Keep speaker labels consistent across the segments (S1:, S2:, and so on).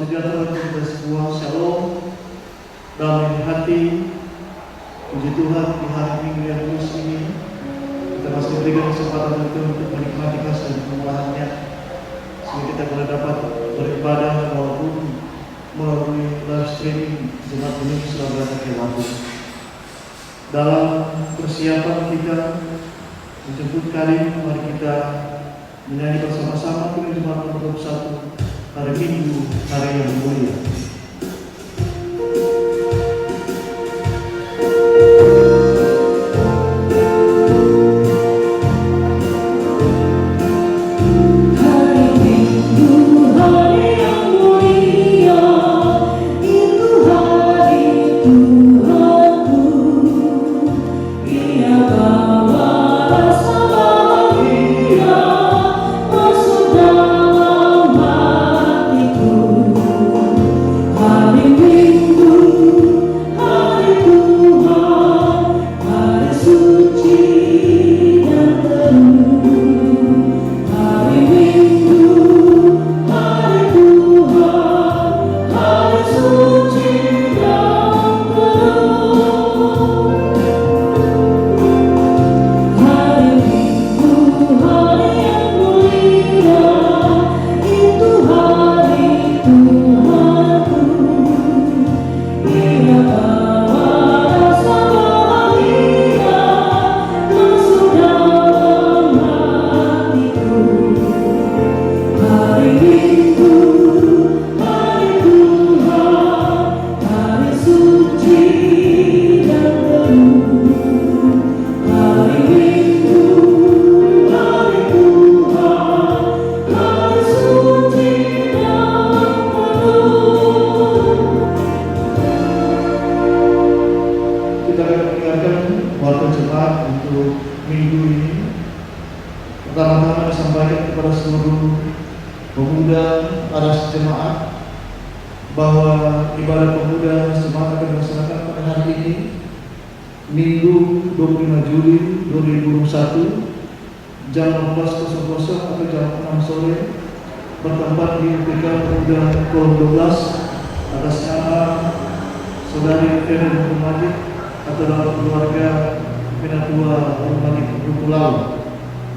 S1: sejahtera untuk kita semua. Shalom, damai di hati. Puji Tuhan di hari Minggu yang kudus ini kita masih diberikan kesempatan untuk menikmati kasih dan kemurahan-Nya, sehingga kita boleh dapat beribadah walaupun melalui live streaming Jemaat Indonesia Surabaya Kewatu. Dalam persiapan kita menjemput Karim, mari kita menyanyi bersama-sama dengan Jemaat nomor 21 hari Minggu, hari yang mulia.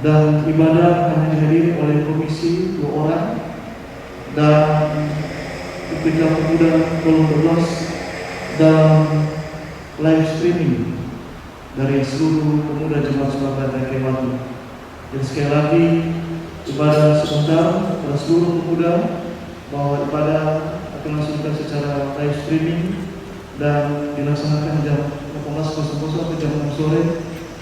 S1: Dan ibadah hanya dihadiri oleh komisi 2 orang dan UPK Pemuda Kolom 12 dan live streaming dari seluruh pemuda Jemaat Surabaya Kewatu. Dan sekali lagi ibadah sebentar pada seluruh pemuda bahwa ibadah akan dilaksanakan secara live streaming dan dilaksanakan jam 18.00 sampai jam 6 sore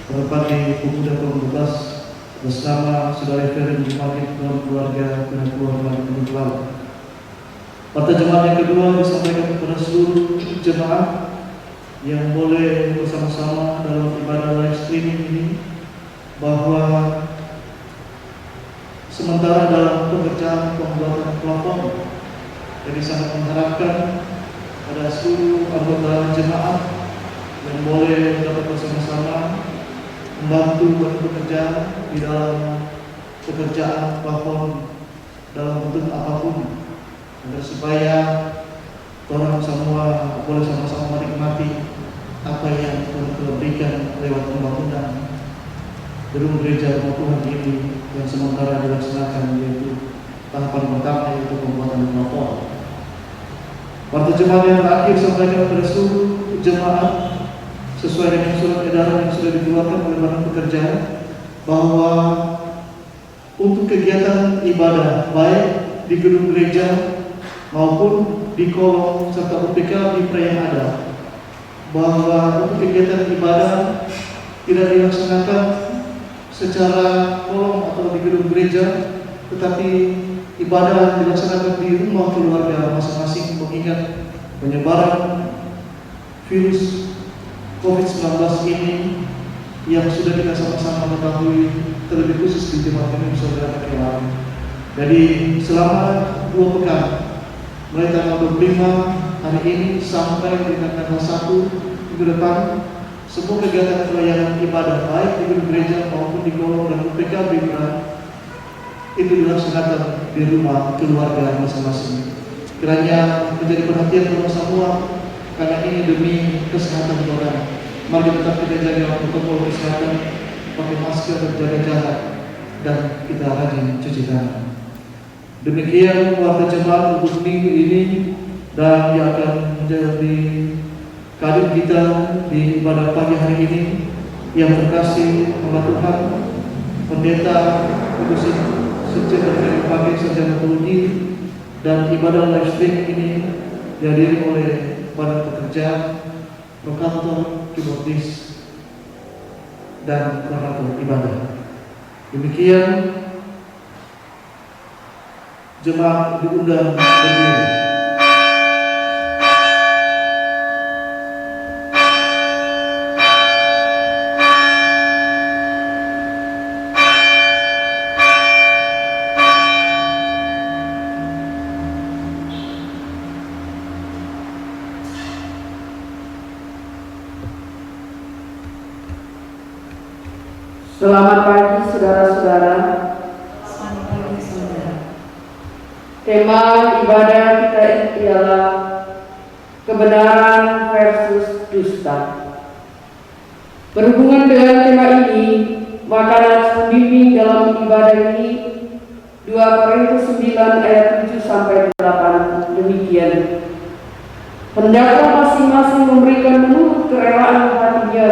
S1: pada di Pemuda Kolom 12 bersama Saudara Ferin Jumanik dan keluarga kebetulan. Pada jemaat yang kedua disampaikan kepada seluruh jemaat yang boleh bersama-sama dalam ibadah live streaming ini bahwa sementara dalam pekerjaan pembuatan plafon, jadi sangat mengharapkan pada seluruh anggota jemaat yang boleh dapat bersama-sama membantu bekerja di dalam pekerjaan plafon dalam bentuk apapun, agar supaya orang semua boleh sama-sama menikmati apa yang Tuhan telah berikan lewat pembangunan gedung gereja rumah Tuhan ini yang sementara dilaksanakan, yaitu tahapan pertama yaitu pembuatan plafon. Pada jemaat yang terakhir sampaikan kepada seluruh jemaat sesuai dengan surat edaran yang sudah dikeluarkan oleh Badan Pekerjaan bahwa untuk kegiatan ibadah baik di gedung gereja maupun di kolom serta UPK Mitra yang ada, bahwa untuk kegiatan ibadah tidak dilaksanakan secara kolom atau di gedung gereja, tetapi ibadah dilaksanakan di rumah keluarga masing-masing, mengingat penyebaran virus COVID-19 ini yang sudah kita sama-sama ketahui, terlebih khusus di Jemaat Indonesia Surabaya Kewatu. Jadi selama 2 pekan, mulai tanggal 25 hari ini sampai dengan tanggal 1 minggu depan, semua kegiatan pelayanan ibadah baik di gedung gereja maupun di kolom dan UPK Mitra itu dilaksanakan di rumah keluarga masing-masing. Kiranya menjadi perhatian kita semua, karena ini demi kesehatan orang. Mari tetap kita jaga protokol kesehatan, pakai masker, jaga jarak, dan kita rajin cuci tangan. Demikian warta jemaat untuk minggu ini, dan yang akan menjadi kadir kita di ibadah pagi hari ini. Yang terkasih oleh Tuhan, Pendeta Ibu Sejak dari pagi Sarjana Teologi, dan ibadah live stream ini dihadiri oleh para pekerja, prokantor, keyboardis, dan perangkat ibadah. Demikian jemaat diundang berdiri.
S2: Selamat pagi saudara-saudara. Tema ibadah kita ialah kebenaran versus dusta. Berhubungan dengan tema ini, maka nats pembimbing dalam ibadah ini 2 Korintus 9 ayat 7 sampai 8 demikian. Hendaklah masing-masing memberikan menurut kerelaan hatinya,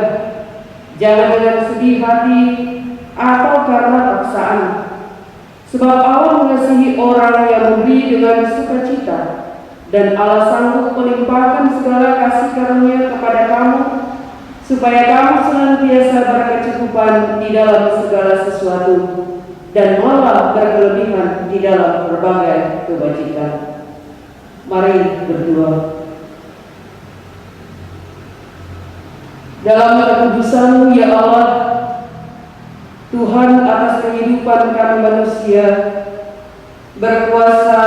S2: jangan dengan sedih hati atau karena paksaan. Sebab Allah mengasihi orang yang memberi dengan sukacita, dan Allah sanggup melimpahkan segala kasih karunia kepada kamu, supaya kamu senantiasa berkecukupan di dalam segala sesuatu, dan malah berkelebihan di dalam berbagai kebajikan. Mari berdoa. Dalam kekudusan-Mu ya Allah, Tuhan atas kehidupan kami manusia, berkuasa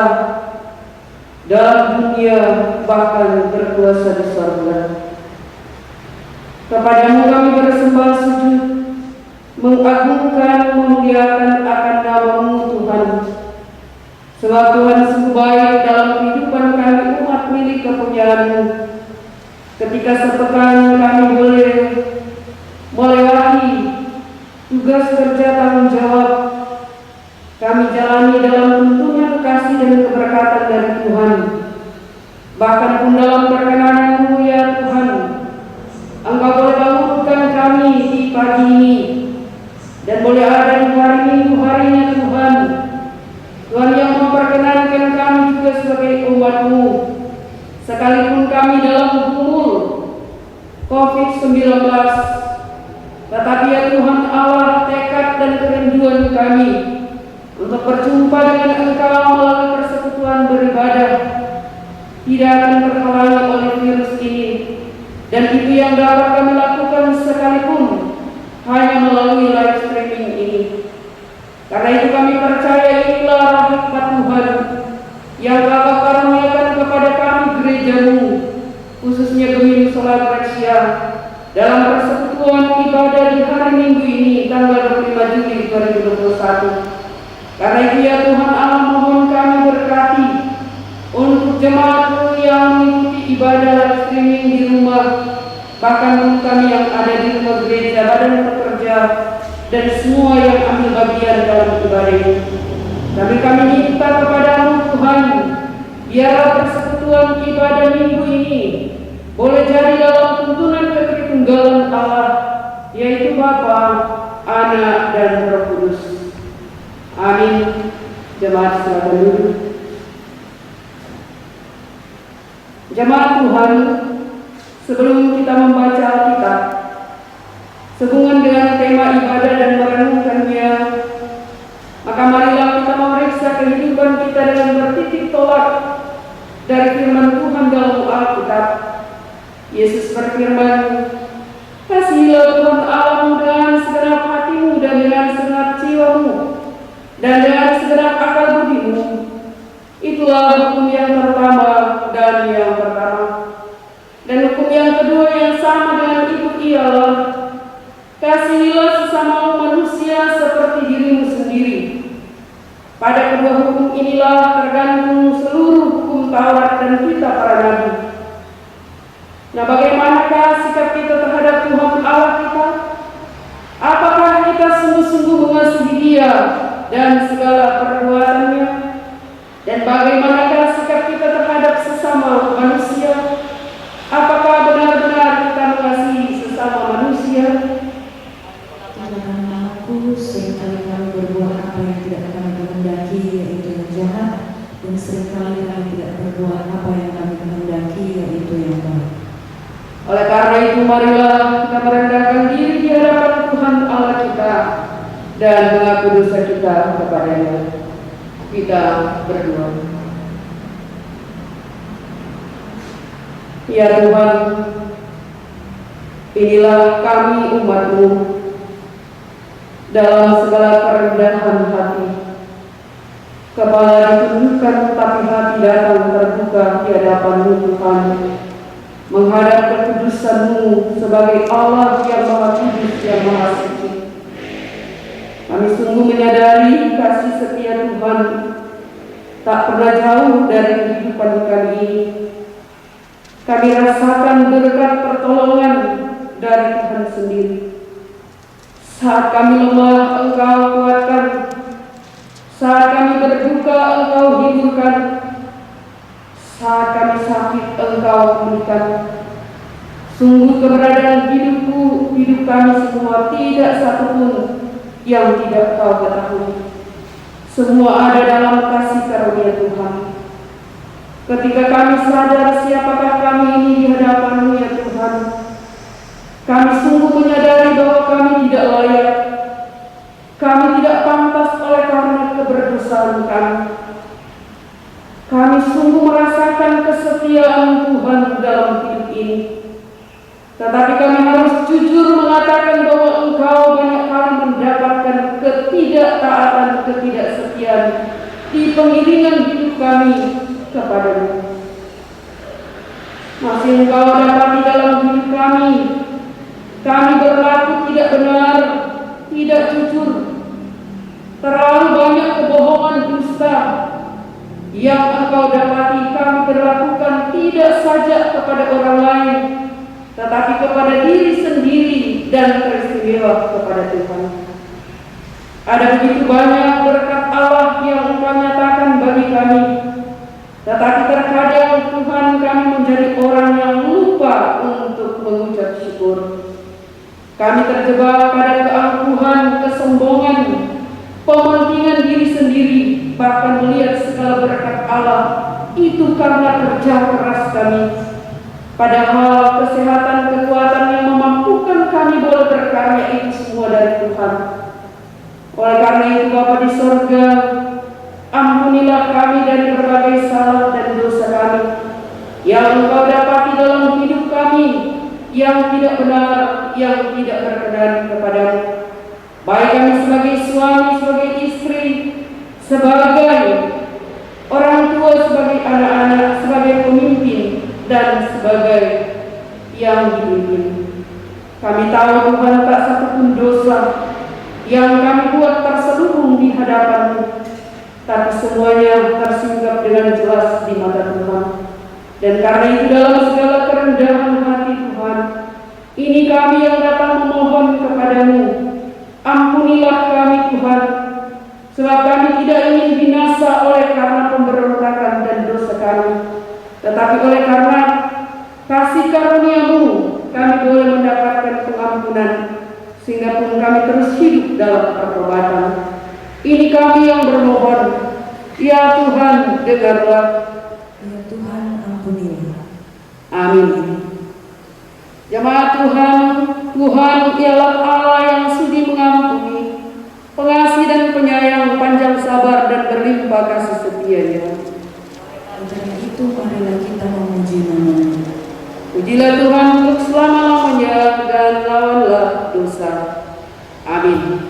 S2: dalam dunia, bahkan berkuasa di surga. Kepadamu kami bersembah sujud, mengagungkan, memuliakan akan nama-Mu Tuhan. Sebab Tuhan sungguh baik dalam kehidupan kami umat milik kepunyaan-Mu. Ketika sepekan kami boleh melewati tugas kerja tanggung jawab, kami jalani dalam tuntunan kasih dan keberkatan dari Tuhan. Bahkan pun dalam perkenanan-Mu ya Tuhan, Engkau boleh bangunkan kami di pagi ini, dan boleh ada di hari Minggu harinya Tuhan. Tuhan yang memperkenankan kami juga sebagai umat-Mu, sekalipun kami dalam gumul COVID-19, tetapi ya Tuhan Allah, tekad dan kerinduan kami untuk berjumpa dengan Engkau melalui persekutuan beribadah tidak akan terhalangi oleh virus ini, dan itu yang dapat kami lakukan sekalipun hanya melalui live streaming ini. Karena itu kami percaya inilah hikmat Tuhan yang Bapa karuniakan kepada kami gereja-Mu, khususnya Gemini Solar Gracia, dalam persekutuan ibadah di hari Minggu ini tanggal 25 Juli 2021. Karena itu ya Tuhan Allah, mohon kami berkati untuk jemaat-Mu yang mengikuti ibadah live streaming di rumah, bahkan untuk kami yang ada di rumah gereja, badan pekerja, dan semua yang ambil bagian dalam ibadah ini. Kami minta kepada-Mu Tuhan, biarlah persekutuan ibadah minggu ini boleh jadi dalam tuntunan ketritunggalan Allah, yaitu Bapa, Anak, dan Roh Kudus. Amin. Jemaat silakan duduk. Jemaat Tuhan, sebelum kita membaca Alkitab sehubungan dengan tema ibadah dan merenungkannya, maka marilah kita memeriksa kehidupan kita dengan bertitik tolak dari firman Tuhan dalam Alkitab. Yesus berfirman, "Kasihilah Tuhan Allahmu dengan segenap hatimu dan dengan segenap jiwamu dan dengan segenap akal budimu." Itulah hukum yang pertama dan yang pertama. Dan hukum yang kedua yang sama dengan itu ialah, "Kasihilah sesamamu manusia seperti dirimu sendiri." Pada kedua hukum inilah tergantung seluruh hukum Taurat itu marilah kita merendahkan diri di hadapan Tuhan Allah kita dan mengaku dosa kita kepada-Nya. Kita berdoa. Ya Tuhan, inilah kami umat-Mu dalam segala kerendahan hati. Kepala ditundukkan tapi hati datang terbuka di hadapan-Mu Tuhan, menghadap kekudusan-Mu sebagai Allah yang Maha Kudus, yang Maha Suci. Kami sungguh menyadari kasih setia Tuhan tak pernah jauh dari kehidupan kami ini. Kami rasakan berkat pertolongan dari Tuhan sendiri. Saat kami lemah, Engkau kuatkan. Saat kami berduka, Engkau hiburkan. Saat kami sakit, Engkau pulihkan. Sungguh keberadaan hidup kami semua tidak satupun yang tidak Kau ketahui. Semua ada dalam kasih karunia Tuhan. Ketika kami sadar siapakah kami ini di hadapan-Mu ya Tuhan, kami sungguh menyadari bahwa kami tidak layak. Kami tidak pantas oleh karena keberdosaan kami. Kami sungguh merasakan kesetiaan Tuhan dalam hidup ini. Tetapi kami harus jujur mengatakan bahwa Engkau banyak kali mendapatkan ketidaktaatan, ketidaksetiaan di pengiringan hidup kami kepada-Mu. Masih Engkau dapati dalam hidup kami. Kami berlaku tidak benar, tidak jujur. Terlalu banyak kebohongan dusta yang Engkau dapati kami berlakukan tidak saja kepada orang lain, tetapi kepada diri sendiri dan teristimewa kepada Tuhan. Ada begitu banyak berkat Allah yang Engkau nyatakan bagi kami, tetapi terkadang Tuhan kami menjadi orang yang lupa untuk mengucap syukur. Kami terjebak pada keangkuhan, kesombongan, pementingan diri sendiri, bahkan melihat segala berkat Allah itu karena kerja keras kami. Padahal kesehatan, kekuatan yang memampukan kami boleh berkarya itu semua dari Tuhan. Oleh karena itu Bapa di sorga, ampunilah kami dari berbagai salah dan dosa kami yang Engkau dapati dalam hidup kami, yang tidak benar, yang tidak berkenan kepada-Mu. Baik kami sebagai suami, sebagai istri, sebagai orang tua, sebagai anak-anak, sebagai pemimpin, dan sebagai yang dipimpin. Kami tahu Tuhan tak satupun dosa yang kami buat terselubung di hadapan-Mu, tapi semuanya tersinggap dengan jelas di mata Tuhan. Dan karena itu dalam segala kerendahan hati Tuhan, ini kami yang datang memohon kepada-Mu. Ampunilah kami Tuhan, sebab kami tidak ingin binasa oleh karena pemberontakan dan dosa kami, tetapi oleh karena kasih karunia-Mu kami boleh mendapatkan pengampunan, sehingga pun kami terus hidup dalam pertobatan. Ini kami yang bermohon, ya Tuhan dengarlah.
S3: Ya Tuhan ampunilah.
S2: Amin. Jemaat Tuhan, Tuhan ialah Allah yang sudi mengampuni, pengasih dan penyayang, panjang sabar dan berlimpah kasih setia-Nya.
S3: Karena itu marilah kita memuji nama-Nya.
S2: Pujilah Tuhan untuk selama-lamanya dan lawanlah dosa. Amin.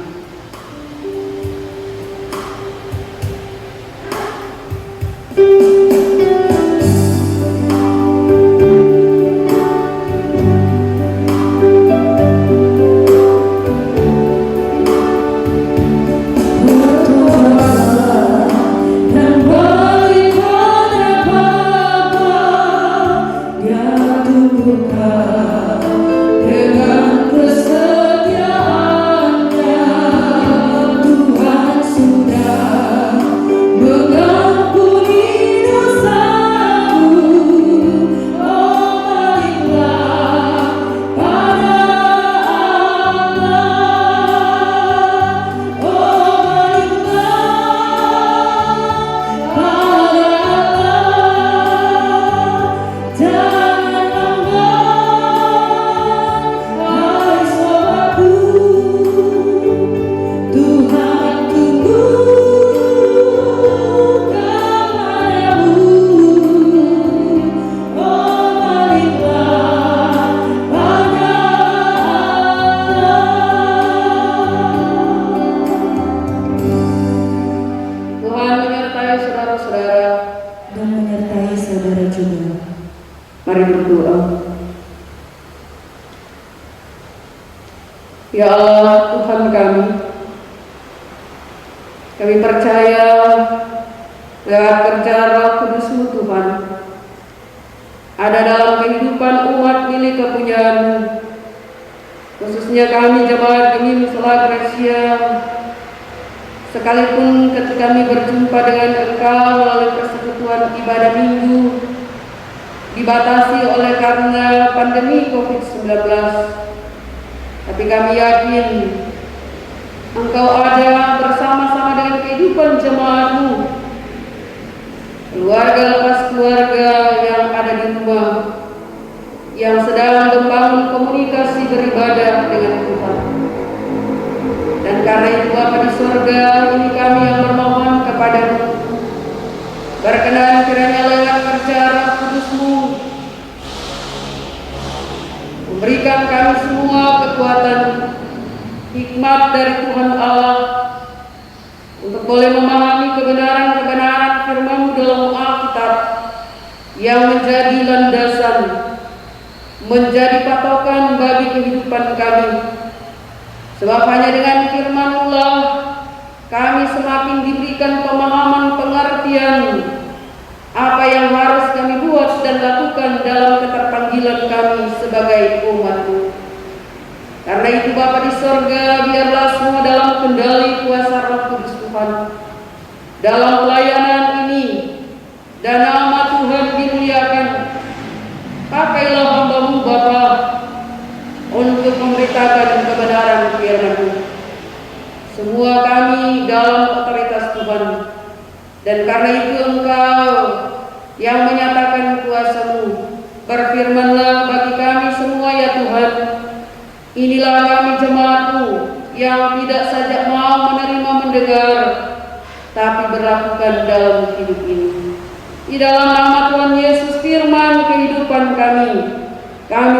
S3: Bukan
S2: Mari berdoa. Ya Allah, Tuhan kami percaya lewat kerja Roh Kudus-Mu Tuhan, ada dalam kehidupan umat ini kepunyaan-Mu, khususnya kami jemaat ini Musala Gracia, sekalipun ketika kami berjumpa dengan Engkau melalui persekutuan ibadah minggu dibatasi oleh karena pandemi COVID-19, tapi kami yakin Engkau ada bersama-sama dengan kehidupan jemaat-Mu, keluarga lepas keluarga yang ada di rumah, yang sedang membangun komunikasi beribadah dengan Tuhan. Dan karena itu Bapa di surga, ini kami yang bermohon kepada-Mu, berkenan kiranya lewat kerja Roh Kudus-Mu memberikan kami semua kekuatan, hikmat dari Tuhan Allah untuk boleh memahami kebenaran-kebenaran firman-Mu dalam Alkitab yang menjadi landasan, menjadi patokan bagi kehidupan kami. Sebab hanya dengan firman-Mu lah kami semakin diberikan pemahaman pengertian apa yang harus kami buat dan lakukan dalam keterpanggilan kami sebagai umat-Mu. Karena itu Bapa di sorga, biarlah semua dalam kendali kuasa Roh Kudus Tuhan, dalam pelayanan ini, dan nama Tuhan dimuliakan. Pakailah hamba-Mu Bapa untuk memberitakan kebenaran firman-Mu. Semua kami dalam otoritas Tuhan, dan karena itu Engkau yang menyatakan kuasa-Mu. Berfirmanlah bagi kami semua ya Tuhan. Inilah kami jemaat-Mu yang tidak saja mau menerima mendengar, tapi berlakukan dalam hidup ini. Di dalam nama Tuhan Yesus firman kehidupan kami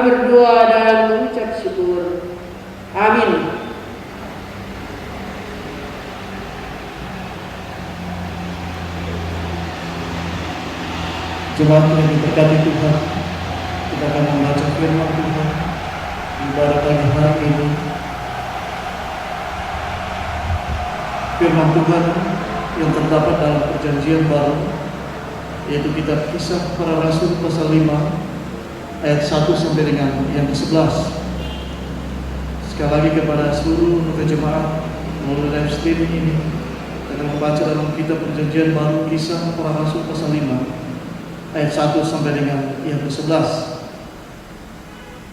S2: berdoa dan mengucap syukur. Amin.
S1: Jemaat yang diberkati Tuhan, kita akan membaca firman Tuhan ibadah pagi hari ini. Firman Tuhan yang terdapat dalam Perjanjian Baru, yaitu kitab Kisah Para Rasul pasal 5 ayat 1 sampai dengan yang ke-11. Sekali lagi kepada seluruh jemaat melalui live streaming ini, kita akan membaca dalam kitab Perjanjian Baru Kisah Para Rasul pasal 5 ayat 1 sampai dengan yang ke-11.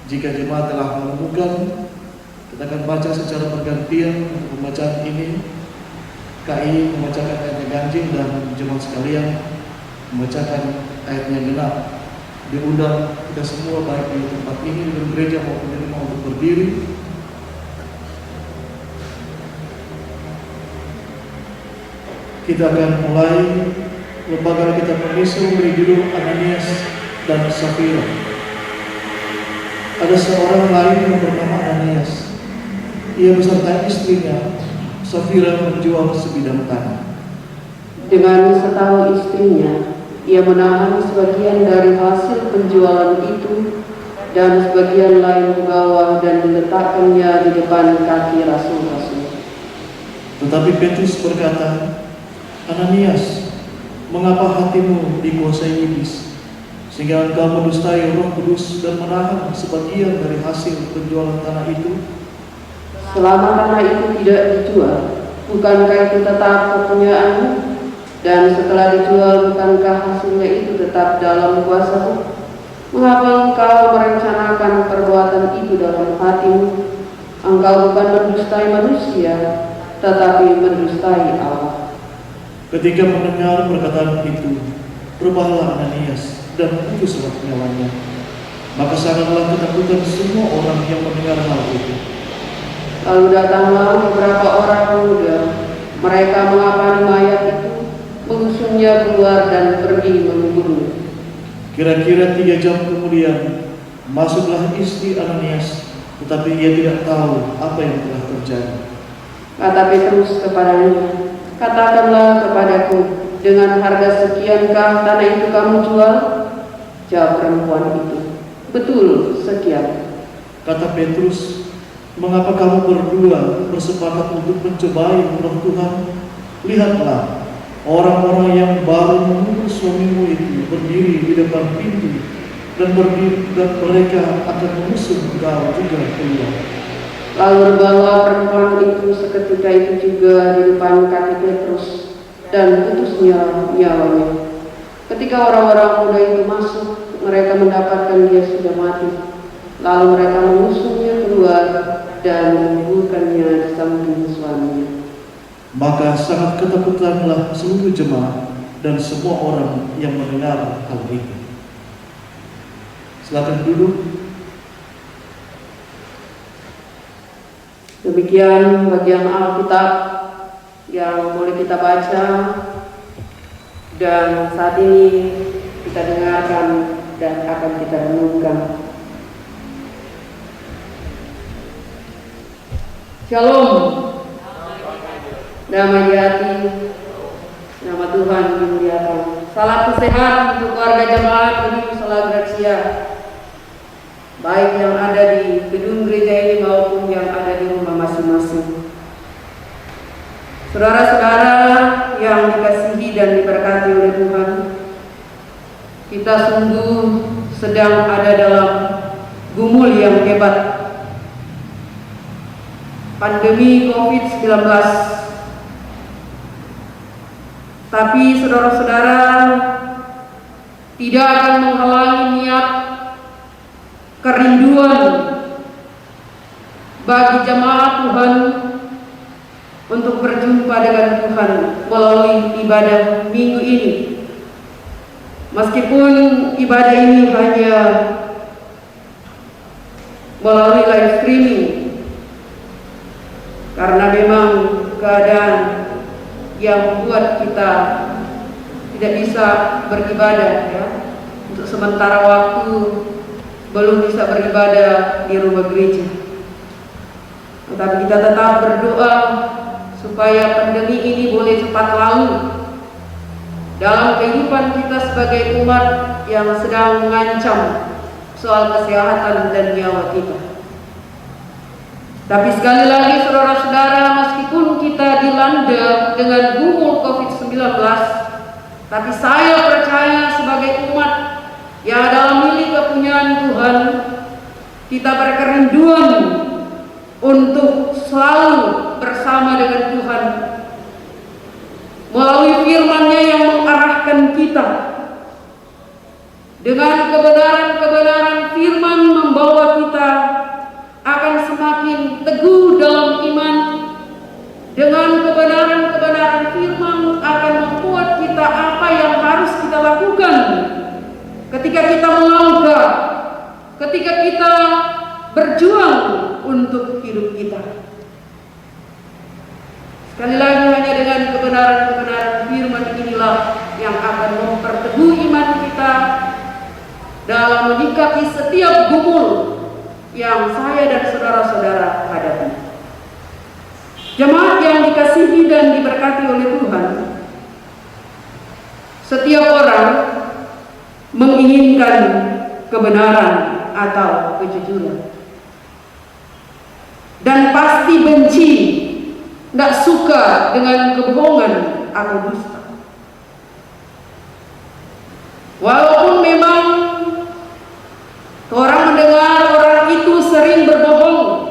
S1: Jika jemaat telah menemukan, kita akan baca secara bergantian untuk pembacaan ini. KI membacakan ayatnya ganjil dan jemaat sekalian membacakan ayatnya genap. Diundang kita semua baik di tempat ini di gereja maupun di rumah untuk berdiri. Kita akan mulai lembaga kita permisi memberi judul Ananias dan Safira. Ada seorang lain yang bernama Ananias. Ia beserta istrinya Safira menjual sebidang tanah.
S2: Dengan setahu istrinya, ia menahan sebagian dari hasil penjualan itu dan sebagian lain dibawa dan diletakkannya di depan kaki rasul-rasul.
S1: Tetapi Petrus berkata, Ananias, mengapa hatimu dikuasai iblis, sehingga engkau mendustai Roh Kudus dan menahan sebagian dari hasil penjualan tanah itu?
S2: Selama tanah itu tidak dijual, bukankah itu tetap kepunyaanmu? Dan setelah dijual, bukankah hasilnya itu tetap dalam kuasamu? Mengapa engkau merencanakan perbuatan itu dalam hatimu? Engkau bukan mendustai manusia, tetapi mendustai Allah.
S1: Ketika mendengar perkataan itu, berubahlah Ananias dan putuslah nyawanya. Maka sangatlah ketakutan semua orang yang mendengar hal itu.
S2: Lalu datanglah beberapa orang muda, mereka mengapani mayat itu, mengusungnya keluar dan pergi menguburnya.
S1: Kira-kira 3 jam kemudian, masuklah istri Ananias, tetapi ia tidak tahu apa yang telah terjadi.
S2: Kata Petrus kepadanya, katakanlah kepadaku, dengan harga sekiankah tanah itu kamu jual? Jawab perempuan itu, betul, sekian.
S1: Kata Petrus, mengapa kamu berdua bersepakat untuk mencobai Roh Tuhan? Lihatlah, orang-orang yang baru menunggu suamimu itu berdiri di depan pintu dan mereka akan mengusung engkau juga keluar.
S2: Lalu berbalah perempuan itu seketika itu juga di depan kaki Petrus dan putus nyawanya. Ketika orang-orang muda itu masuk, mereka mendapatkan dia sudah mati. Lalu mereka mengusungnya keluar dan menguburkannya di samping suaminya.
S1: Maka sangat ketakutanlah seluruh jemaat dan semua orang yang mendengar hal itu. Silakan duduk.
S2: Demikian bagian Alkitab yang boleh kita baca, dan saat ini kita dengarkan dan akan kita renungkan. Shalom. Damai di hati, nama Tuhan dimuliakan. Salam sehat untuk keluarga jemaat Unif Sola Gracia, baik yang ada di gedung gereja ini maupun yang ada di rumah masing-masing. Saudara-saudara yang dikasihi dan diberkati oleh Tuhan, kita sungguh sedang ada dalam gumul yang hebat. Pandemi COVID-19. Tapi saudara-saudara, tidak akan menghalangi niat kerinduan bagi jemaat Tuhan untuk berjumpa dengan Tuhan melalui ibadah minggu ini. Meskipun ibadah ini hanya melalui live streaming, karena memang keadaan yang membuat kita tidak bisa beribadah, ya. Untuk sementara waktu belum bisa beribadah di rumah gereja. Tetapi kita tetap berdoa supaya pandemi ini boleh cepat lalu dalam kehidupan kita sebagai umat yang sedang mengancam soal kesehatan dan nyawa kita. Tapi sekali lagi saudara-saudara, meskipun kita dilanda dengan gumul COVID-19, tapi saya percaya sebagai umat yang adalah milik kepunyaan Tuhan, kita berkerinduan untuk selalu bersama dengan Tuhan melalui firman-Nya yang mengarahkan kita. Dengan kebenaran-kebenaran firman membawa kita akan semakin teguh dalam iman. Dengan kebenaran-kebenaran firman akan membuat kita apa yang harus kita lakukan ketika kita melangkah, ketika kita berjuang untuk hidup kita. Sekali lagi, hanya dengan kebenaran-kebenaran firman inilah yang akan memperteguh iman kita dalam menyikapi setiap gumul yang saya dan saudara-saudara hadapi. Jemaat yang dikasihi dan diberkati oleh Tuhan, setiap orang menginginkan kebenaran atau kejujuran, dan pasti benci, tidak suka dengan kebohongan atau dusta. Walaupun memang orang mendengar orang itu sering berbohong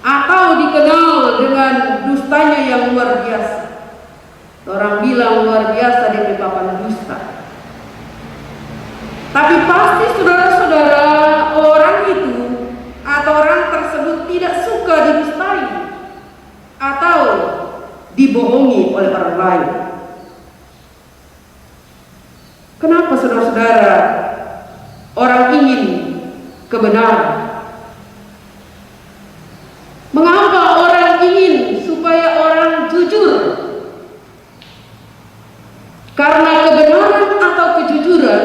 S2: atau dikenal dengan dustanya yang luar biasa. Orang bilang luar biasa dia papan dusta. Tapi pasti saudara-saudara, orang itu atau orang tersebut tidak suka didustai atau dibohongi oleh orang lain. Kenapa saudara-saudara orang ingin kebenaran? Mengapa orang ingin supaya orang jujur? Karena kebenaran atau kejujuran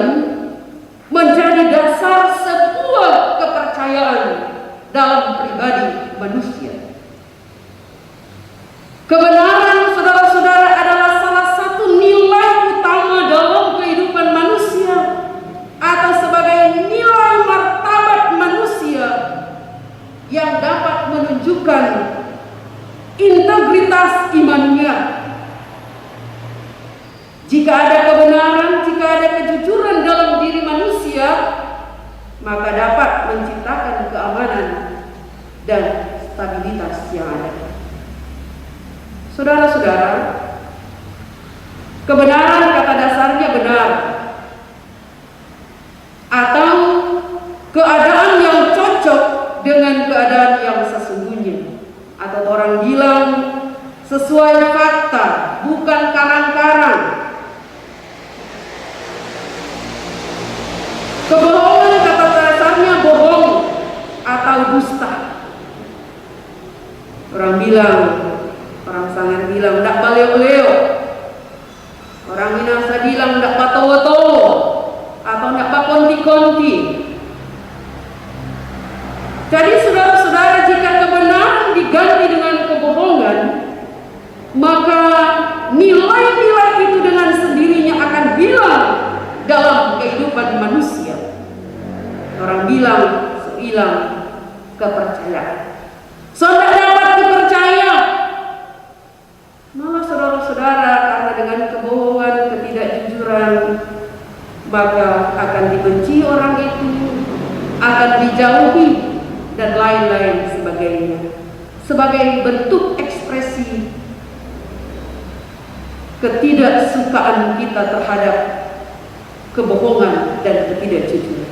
S2: menjadi dasar sebuah kepercayaan dalam pribadi manusia. Kebenaran, saudara-saudara, adalah salah satu nilai utama dalam kehidupan manusia. integritas imannya. Jika ada kebenaran, jika ada kejujuran dalam diri manusia, maka dapat menciptakan keamanan dan stabilitas yang ada. Saudara-saudara, kebenaran kata dasarnya benar, atau keadaan yang cocok dengan keadaan yang sesungguhnya, atau orang bilang sesuai fakta, bukan karang-karang. Kebohongan kata dasarnya bohong atau dusta. Orang bilang, orang Sangir bilang ndak baleo-leo, orang Minangsa bilang ndak patowo-towo, atau ndak pakonti-konti. Jadi saudara-saudara, jika kebenaran diganti dengan kebohongan, maka nilai-nilai itu dengan sendirinya akan hilang dalam kehidupan manusia. Orang bilang hilang kepercayaan. Saudara dapat dipercaya. Malah saudara-saudara, karena dengan kebohongan, ketidakjujuran, maka akan dibenci orang itu, akan dijauhi, dan lain-lain sebagainya. Sebagai bentuk ekspresi ketidaksukaan kita terhadap kebohongan dan ketidakjujuran.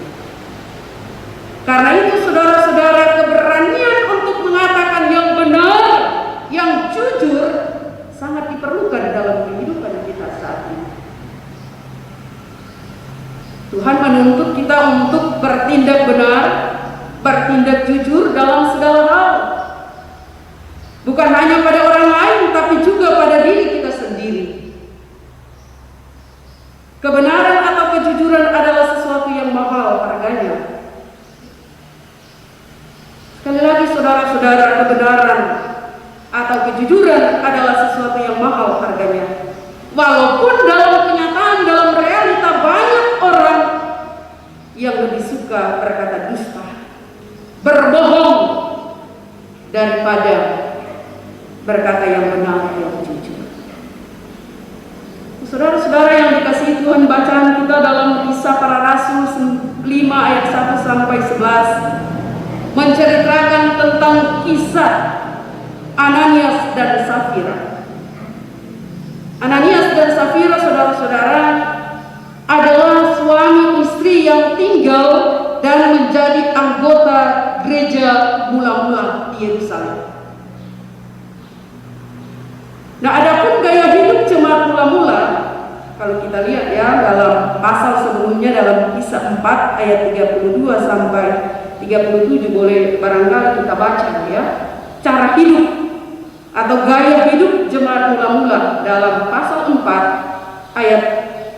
S2: Karena itu saudara-saudara, keberanian untuk mengatakan yang benar, yang jujur sangat diperlukan dalam kehidupan kita saat ini. Tuhan menuntut kita untuk bertindak benar, bertindak jujur dalam segala hal. Bukan hanya pada orang lain, tapi juga pada diri kita sendiri. Kebenaran atau kejujuran adalah sesuatu yang mahal harganya. Sekali lagi saudara-saudara, kebenaran atau kejujuran adalah sesuatu yang mahal harganya. Walaupun dalam kenyataan, dalam realita banyak orang yang lebih suka berkata dusta, berbohong, daripada berkata yang benar, yang jujur. Saudara-saudara yang dikasihi Tuhan, bacaan kita dalam Kisah Para Rasul 5 ayat 1 sampai 11 menceritakan tentang kisah Ananias dan Safira. Ananias dan Safira, saudara-saudara, adalah suami istri yang tinggal dan menjadi anggota gereja mula-mula di Yerusalem. Nah, adapun gaya hidup jemaat mula-mula, kalau kita lihat ya dalam pasal sebelumnya, dalam Kisah 4 ayat 32 sampai 37, boleh barangkali kita baca ya, cara hidup atau gaya hidup jemaat mula-mula dalam pasal 4 ayat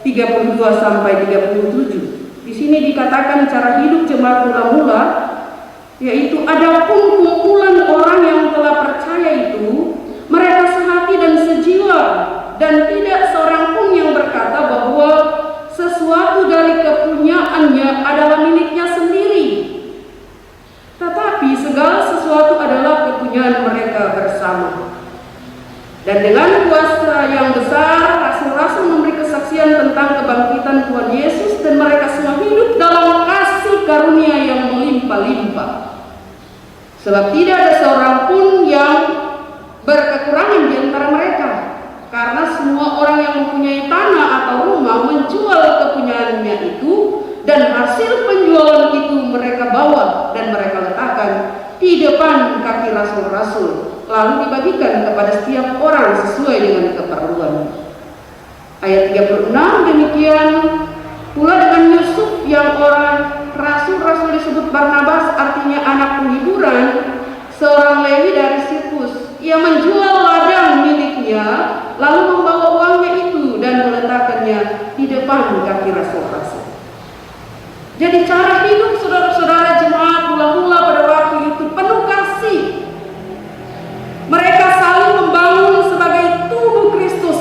S2: 32 sampai 37. Di sini dikatakan cara hidup jemaat mula-mula, yaitu adapun kumpulan orang yang telah percaya itu, mereka sehati dan sejiwa, dan tidak seorang pun yang berkata bahwa sesuatu dari kepunyaannya adalah miliknya sendiri, tetapi segala sesuatu adalah kepunyaan mereka bersama. Dan dengan kuasa yang besar, rasul-rasul memberi kesaksian tentang kebangkitan Tuhan Yesus, dan mereka semua hidup dalam kasih karunia yang melimpah-limpah. Sebab tidak ada seorang pun yang berkekurangan di antara mereka, karena semua orang yang mempunyai tanah atau rumah menjual kepunyaannya itu, dan hasil penjualan itu mereka bawa dan mereka letakkan di depan kaki rasul-rasul, lalu dibagikan kepada setiap orang sesuai dengan keperluan. Ayat 36, demikian pula dengan Yusuf yang orang rasul-rasul disebut Barnabas, artinya anak penghiburan, seorang Lewi dari Siprus. Ia menjual ladang miliknya, lalu membawa uangnya itu dan meletakkannya di depan kaki rasul-rasul. Jadi cara hidup saudara-saudara jemaat mula-mula pada waktu itu penuh kasih. Mereka saling membangun sebagai tubuh Kristus,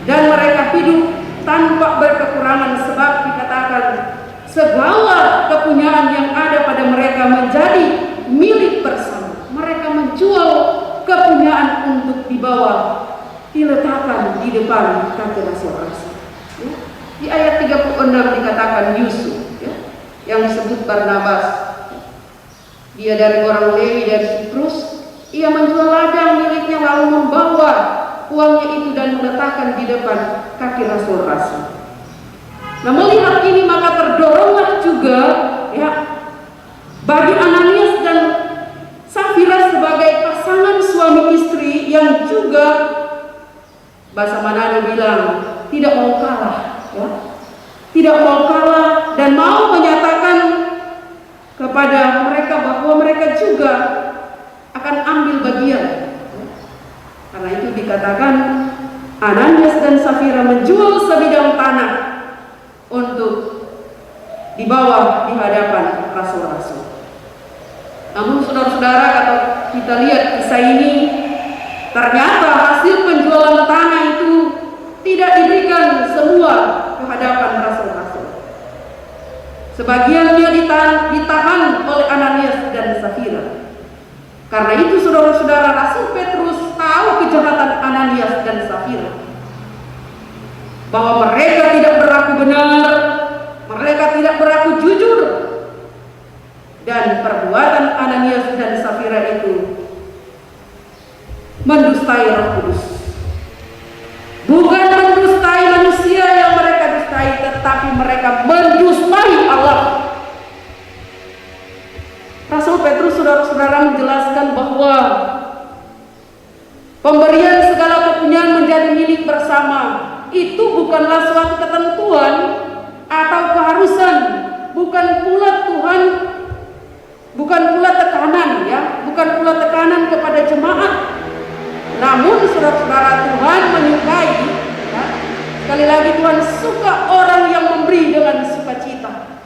S2: dan mereka hidup tanpa berkekurangan, sebab dikatakan segala kepunyaan yang ada pada mereka menjadi milik bersama. Mereka menjual kepunyaan depan kaki rasul-rasul. Ya. Di ayat 36 dikatakan Yusuf, ya, yang disebut Barnabas. Dia dari orang Lewi dari Siprus. Ia menjual ladang miliknya lalu membawa uangnya itu dan meletakkan di depan kaki rasul-rasul. Nah, melihat ini maka terdoronglah juga, ya, bagi Ananias dan Safira sebagai pasangan suami istri yang juga bahasa Manado bilang tidak mau kalah, ya, tidak mau kalah dan mau menyatakan kepada mereka bahwa mereka juga akan ambil bagian. Karena itu dikatakan Ananias dan Safira menjual sebidang tanah untuk dibawa di hadapan rasul-rasul. Namun saudara-saudara, kalau kita lihat kisah ini, ternyata hasil penjualan tanah itu tidak diberikan semua ke hadapan rasul-rasul. Sebagiannya ditahan oleh Ananias dan Safira. Karena itu saudara-saudara, Rasul Petrus tahu kejahatan Ananias dan Safira, bahwa mereka tidak berlaku benar, mereka tidak berlaku jujur, dan perbuatan Ananias dan Safira itu mendustai Roh Kudus. Bukan mendustai manusia yang mereka dustai, tetapi mereka mendustai Allah. Rasul Petrus, saudara-saudara, menjelaskan bahwa pemberian segala kepunyaan menjadi milik bersama itu bukanlah suatu ketentuan atau keharusan, bukan pula tekanan, ya, bukan pula tekanan kepada jemaat. Namun saudara-saudara, Tuhan menyukai, ya, sekali lagi Tuhan suka orang yang memberi dengan sukacita.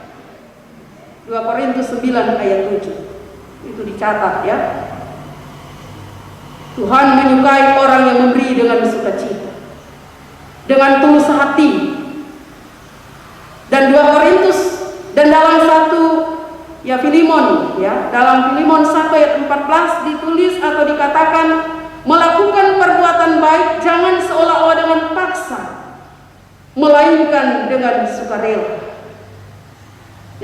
S2: 2 Korintus 9 ayat 7 itu dicatat, ya. Tuhan menyukai orang yang memberi dengan sukacita, dengan tulus hati. Dan 2 Korintus dan dalam Filemon, ya, dalam Filemon 1 ayat 14 ditulis atau dikatakan, melakukan perbuatan baik jangan seolah-olah dengan paksa, melainkan dengan sukarela.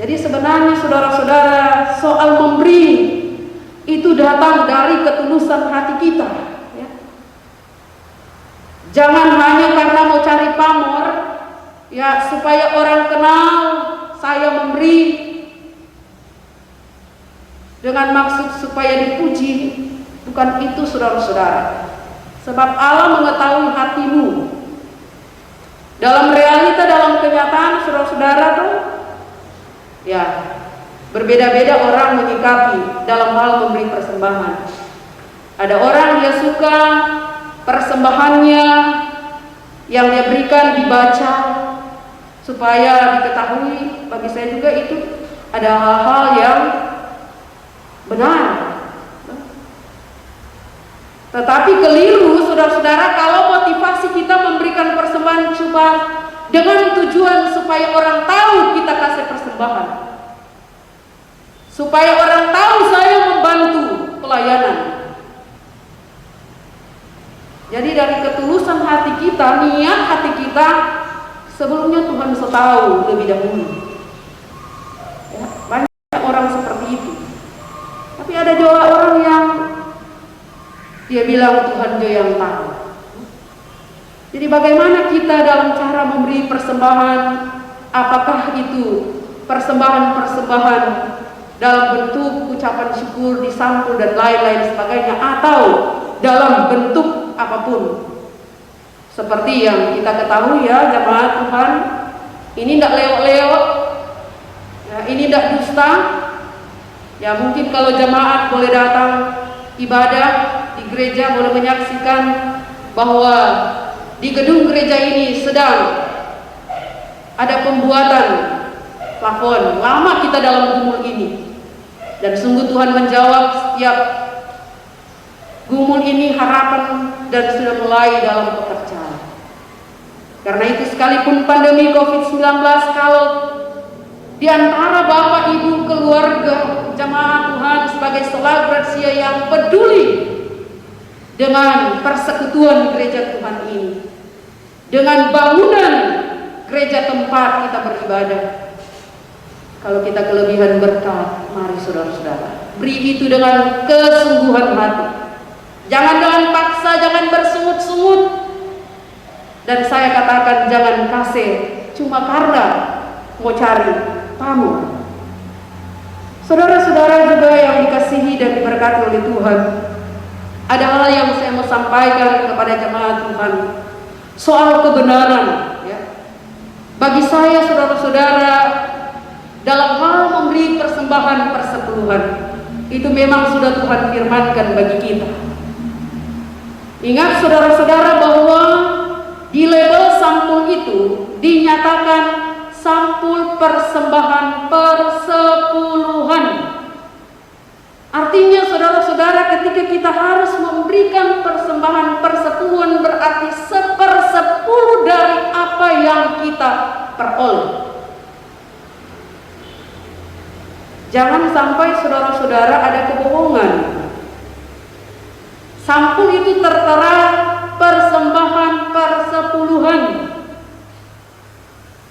S2: Jadi sebenarnya saudara-saudara, soal memberi itu datang dari ketulusan hati kita, ya. Jangan hanya karena mau cari pamor, ya, supaya orang kenal saya memberi, dengan maksud supaya dipuji. Bukan itu saudara-saudara. Sebab Allah mengetahui hatimu. Dalam realita, dalam kenyataan saudara-saudara tuh, ya, berbeda-beda orang menyikapi dalam hal memberi persembahan. Ada orang dia suka persembahannya yang dia berikan dibaca supaya diketahui. Bagi saya juga itu ada hal-hal yang benar. Tetapi keliru saudara-saudara kalau motivasi kita memberikan persembahan cuma dengan tujuan supaya orang tahu kita kasih persembahan, supaya orang tahu saya membantu pelayanan. Jadi dari ketulusan hati kita, niat hati kita, sebelumnya Tuhan tahu lebih dahulu, ya, banyak orang seperti itu. Tapi ada juga orang yang dia bilang Tuhan dia yang tahu. Jadi bagaimana kita dalam cara memberi persembahan? Apakah itu persembahan-persembahan dalam bentuk ucapan syukur, disampul dan lain-lain sebagainya, atau dalam bentuk apapun? Seperti yang kita ketahui, ya, jemaat Tuhan, ini tidak lewat-lewat, ya, ini tidak dusta. Ya, mungkin kalau jemaat boleh datang ibadah di gereja, boleh menyaksikan bahwa di gedung gereja ini sedang ada pembuatan plafon. Lama kita dalam gumul ini, dan sungguh Tuhan menjawab setiap gumul ini harapan dan sudah mulai dalam pekerjaan. Karena itu sekalipun pandemi COVID-19, kalau di antara Bapak Ibu keluarga jemaat Tuhan sebagai sela gracia yang peduli dengan persekutuan gereja Tuhan ini, dengan bangunan gereja tempat kita beribadah. Kalau kita kelebihan berkat, mari saudara-saudara, beri itu dengan kesungguhan hati. Jangan dengan paksa, jangan bersungut-sungut. Dan saya katakan jangan kasih cuma karena mau cari pamor. Saudara-saudara juga yang dikasihi dan diberkati oleh Tuhan, ada hal yang saya mau sampaikan kepada jemaat Tuhan soal kebenaran. Ya. Bagi saya, saudara-saudara, dalam hal memberi persembahan persepuluhan, itu memang sudah Tuhan firmankan bagi kita. Ingat saudara-saudara bahwa di label sampul itu dinyatakan sampul persembahan persepuluhan. Artinya saudara-saudara, ketika kita harus memberikan persembahan persepuluhan, berarti 1/10 dari apa yang kita peroleh. Jangan sampai saudara-saudara ada kebohongan. Sampul itu tertera persembahan persepuluhan,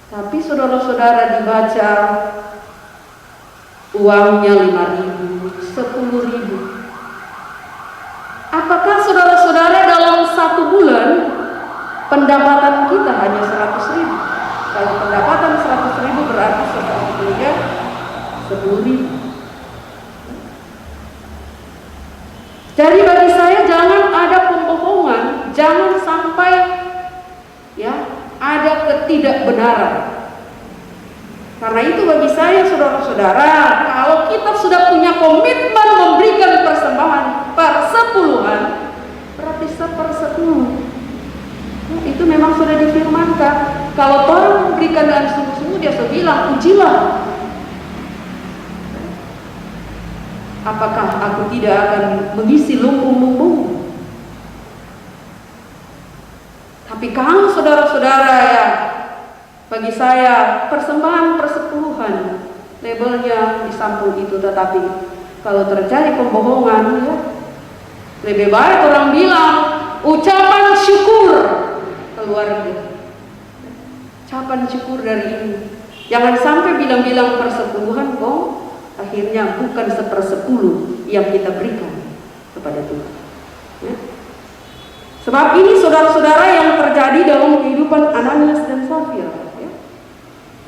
S2: tapi saudara-saudara dibaca uangnya 5.000, 10.000. Apakah saudara-saudara dalam 1 bulan pendapatan kita hanya 100.000? Kalau pendapatan 100.000 berarti sepertinya 10.000. Jadi bagi saya jangan ada pembohongan, jangan sampai ya ada ketidakbenaran. Karena itu bagi saya saudara-saudara, kalau kita sudah punya komitmen memberikan persembahan persepuluhan, berarti 1/10. Nah, itu memang sudah difirmankan. Kalau orang memberikan dengan sungguh-sungguh, dia sudah bilang, ujilah. Apakah aku tidak akan mengisi lumbung-lumbung? Tapi kalau saudara-saudara ya, bagi saya persembahan persepuluhan labelnya di sampul itu, tetapi kalau terjadi pembohongan ya, lebih baik orang bilang ucapan syukur keluarga, ucapan syukur dari ini. Jangan sampai bilang-bilang persepuluhan kok akhirnya bukan 1/10 yang kita berikan kepada Tuhan. Ya. Sebab ini saudara-saudara yang terjadi dalam kehidupan Ananias dan Safira. Ya.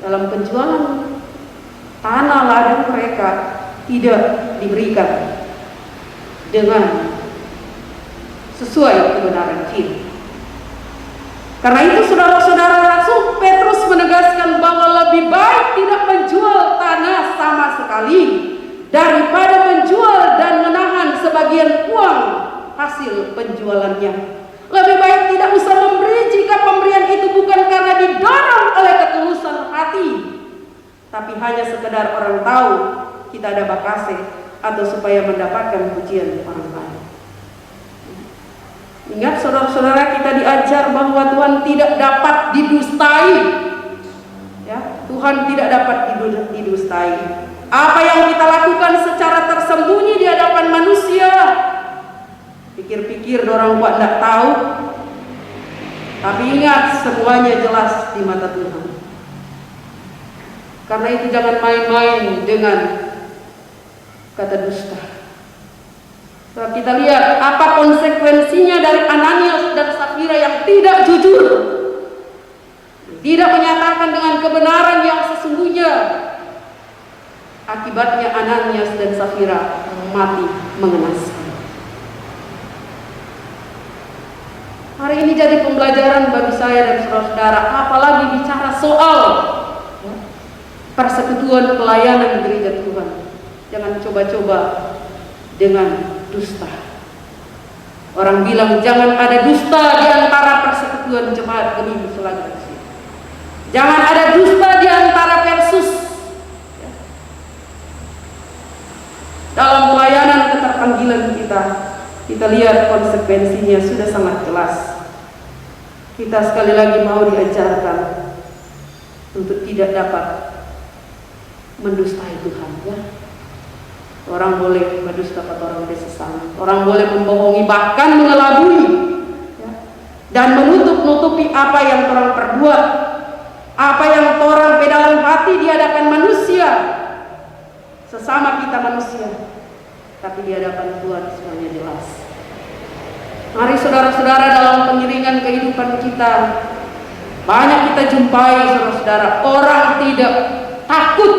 S2: Dalam penjualan tanah ladang mereka tidak diberikan dengan sesuai kebenaran firman. Karena itu saudara-saudara, Rasul Petrus menegaskan bahwa lebih baik tidak menjual tanah sama sekali daripada menjual dan menahan sebagian uang hasil penjualannya. Lebih baik tidak usah memberi jika pemberian itu bukan karena didorong oleh ketulusan hati, tapi hanya sekedar orang tahu kita ada bakase atau supaya mendapatkan pujian orang lain. Ingat saudara-saudara, kita diajar bahwa Tuhan tidak dapat didustai. Ya, Tuhan tidak dapat didustai. Apa yang kita lakukan secara tersembunyi di hadapan manusia, pikir-pikir orang buat tidak tahu. Tapi ingat, semuanya jelas di mata Tuhan. Karena itu jangan main-main dengan kata dusta. Sebab kita lihat apa konsekuensinya dari Ananias dan Safira yang tidak jujur, tidak menyatakan dengan kebenaran yang sesungguhnya. Akibatnya Ananias dan Safira mati mengenaskan. Hari ini jadi pembelajaran bagi saya dan saudara-saudara, apalagi bicara soal persekutuan pelayanan gereja Tuhan. Jangan coba-coba dengan dusta. Orang bilang jangan ada dusta di antara persekutuan jemaat Benih Selagi. Jangan ada dusta di antara versus. Dalam pelayanan keterpanggilan kita lihat konsekuensinya sudah sangat jelas. Kita sekali lagi mau diajarkan untuk tidak dapat mendustai Tuhan, ya. Orang boleh berdusta pada orang sesama, orang boleh membohongi, bahkan mengelabui, ya. dan menutup-nutupi apa yang orang perbuat, apa yang orang dalam hati di hadapan manusia, sesama kita manusia, tapi di hadapan Tuhan semuanya jelas. Mari saudara-saudara, dalam pengiringan kehidupan kita, banyak kita jumpai saudara-saudara orang tidak takut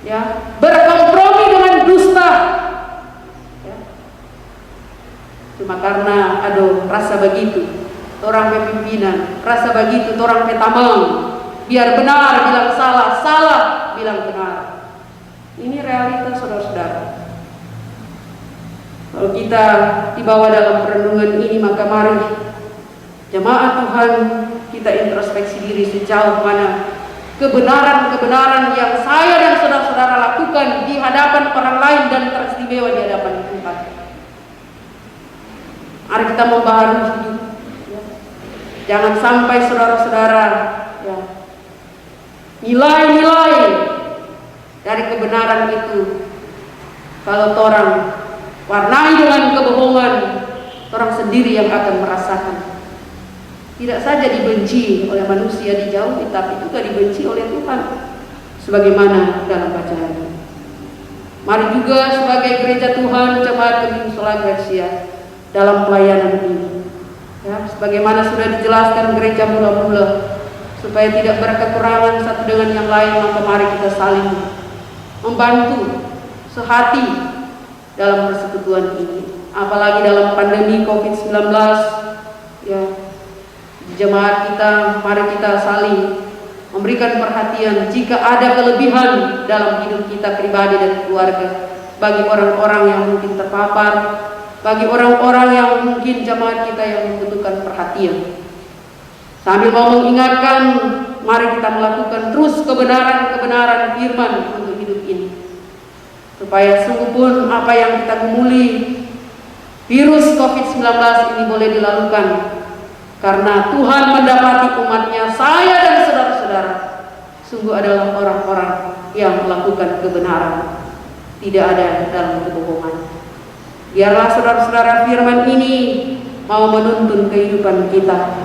S2: ya berkompromi dengan dusta ya. Cuma karena rasa begitu orang pemimpinan, rasa begitu orang petamang, biar benar bilang salah, salah bilang benar. Ini realitas saudara-saudara. Kalau kita dibawa dalam perenungan ini, maka mari jemaat Tuhan kita introspeksi diri sejauh mana kebenaran-kebenaran yang saya dan saudara-saudara lakukan di hadapan orang lain dan teristimewa di hadapan Tuhan. Mari kita membaharui hidup. Jangan sampai saudara-saudara ya, nilai-nilai dari kebenaran itu kalau orang warnai dengan kebohongan, orang sendiri yang akan merasakan. Tidak saja dibenci oleh manusia dijauhi, tapi juga dibenci oleh Tuhan. Sebagaimana dalam bacaan ini. Mari juga sebagai gereja Tuhan, jemaat Gemini Sola Gracia dalam pelayanan ini. Ya, sebagaimana sudah dijelaskan gereja mula-mula, supaya tidak berkekurangan satu dengan yang lain, maka mari kita saling membantu sehati dalam persekutuan ini. Apalagi dalam pandemi COVID-19 ya, jemaat kita, mari kita saling memberikan perhatian jika ada kelebihan dalam hidup kita pribadi dan keluarga, bagi orang-orang yang mungkin terpapar, bagi orang-orang yang mungkin jemaat kita yang membutuhkan perhatian. Sambil mau mengingatkan, mari kita melakukan terus kebenaran-kebenaran firman untuk hidup ini, supaya sungguh pun apa yang kita gumuli, virus COVID-19 ini boleh dilalukan. Karena Tuhan mendapati umatnya, saya dan saudara-saudara, sungguh adalah orang-orang yang melakukan kebenaran, tidak ada dalam kebohongan. Biarlah saudara-saudara firman ini mau menuntun kehidupan kita.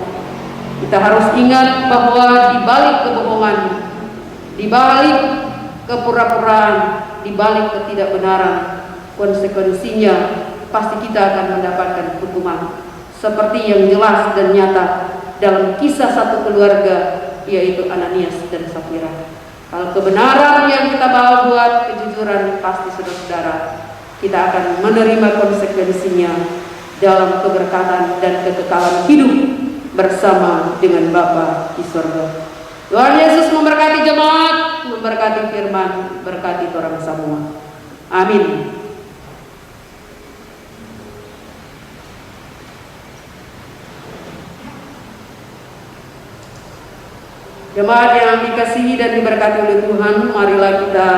S2: Kita harus ingat bahwa di balik kebohongan, di balik kepura-puraan, di balik ketidakbenaran, konsekuensinya pasti kita akan mendapatkan hukuman. Seperti yang jelas dan nyata dalam kisah satu keluarga, yaitu Ananias dan Safira. Kalau kebenaran yang kita bawa buat kejujuran, pasti saudara-saudara kita akan menerima konsekuensinya dalam keberkatan dan kekekalan hidup bersama dengan Bapa di surga. Tuhan Yesus memberkati jemaat, memberkati firman, berkati orang semua. Amin. Jemaat yang dikasihi dan diberkati oleh Tuhan, marilah kita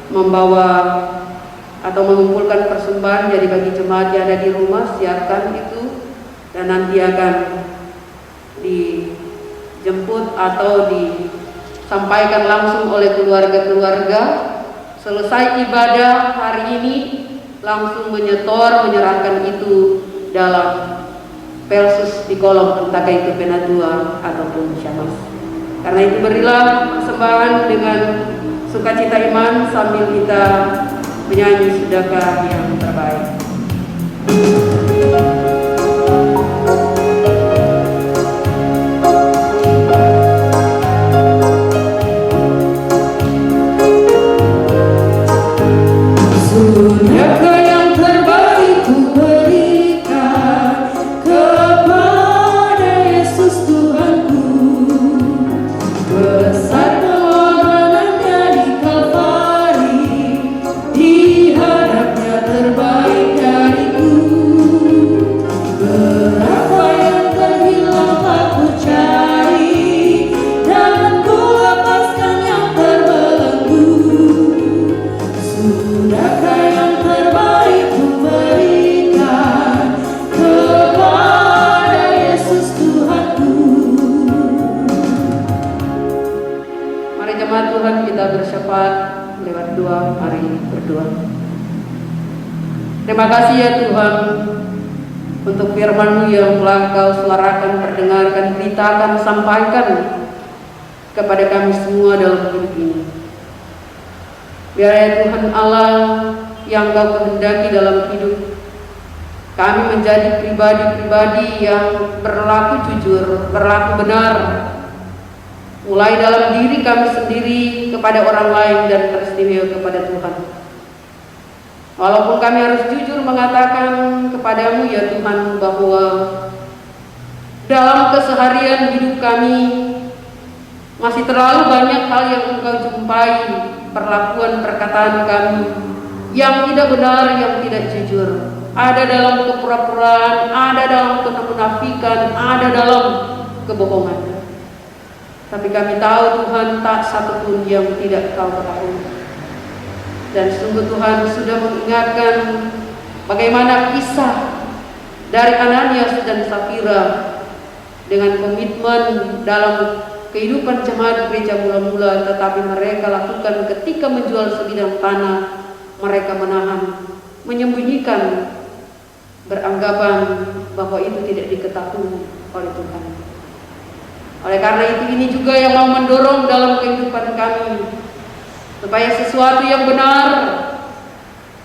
S2: membawa atau mengumpulkan persembahan. Jadi bagi jemaat yang ada di rumah, siapkan itu dan nanti akan dijemput atau disampaikan langsung oleh keluarga-keluarga. Selesai ibadah hari ini, langsung menyerahkan itu dalam pelsus di kolom, entah itu penatua ataupun syamas. Karena itu berilah persembahan dengan sukacita iman sambil kita menyanyi sedekah yang terbaik. Sedekah yang terbaik ku berikan kepada Yesus Tuhanku. Besar pengorbanannya di Kalvari, di hadapnya terbaik dariku. Berapa yang terhilang tak ku cari, dan ku lepaskan yang terbelenggu. Sudahkah yang terbaik ku berikan kepada Yesus Tuhanku. Mari jemaat Tuhan kita bersyafaat lewat doa. Mari berdoa. Terima kasih ya Tuhan, untuk firman-Mu yang telah Kau suarakan, perdengarkan, beritakan, sampaikan kepada kami semua dalam hidup ini. Biar ya Tuhan Allah yang Kau kehendaki dalam hidup kami menjadi pribadi-pribadi yang berlaku jujur, berlaku benar, mulai dalam diri kami sendiri kepada orang lain dan teristimewa kepada Tuhan. Walaupun kami harus jujur mengatakan kepadamu ya Tuhan bahwa dalam keseharian hidup kami masih terlalu banyak hal yang Engkau jumpai, perlakuan perkataan kami yang tidak benar, yang tidak jujur. Ada dalam kepura-puraan, ada dalam kemunafikan, ada dalam kebohongan. Tapi kami tahu Tuhan tak satu pun yang tidak Kau ketahui. Dan sungguh Tuhan sudah mengingatkan bagaimana kisah dari Ananias dan Safira dengan komitmen dalam kehidupan jemaat gereja mula-mula, tetapi mereka lakukan ketika menjual sebidang tanah, mereka menahan, menyembunyikan, beranggapan bahwa itu tidak diketahui oleh Tuhan. Oleh karena itu ini juga yang mau mendorong dalam kehidupan kami, supaya sesuatu yang benar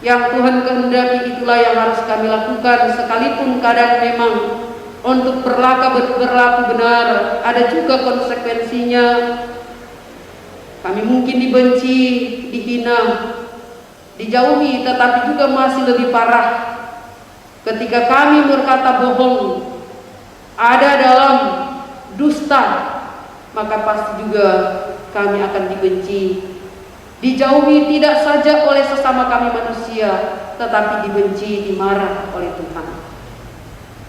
S2: yang Tuhan kehendaki itulah yang harus kami lakukan, sekalipun kadang memang untuk berlaku benar ada juga konsekuensinya. Kami mungkin dibenci, dihina, dijauhi, tetapi juga masih lebih parah ketika kami berkata bohong, ada dalam dusta, maka pasti juga kami akan dibenci, dijauhi tidak saja oleh sesama kami manusia, tetapi dibenci, dimarah oleh Tuhan.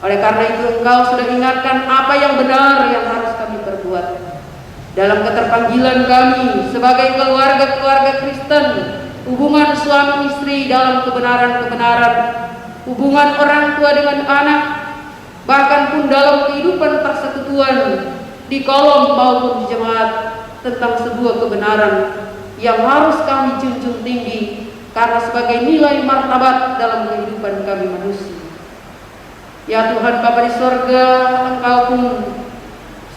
S2: Oleh karena itu Engkau sudah ingatkan apa yang benar yang harus kami perbuat dalam keterpanggilan kami sebagai keluarga-keluarga Kristen, hubungan suami istri dalam kebenaran-kebenaran, hubungan orang tua dengan anak, bahkan pun dalam kehidupan persekutuan di kolom maupun di jemaat, tentang sebuah kebenaran yang harus kami junjung tinggi karena sebagai nilai martabat dalam kehidupan kami manusia. Ya Tuhan Bapa di sorga, Engkau pun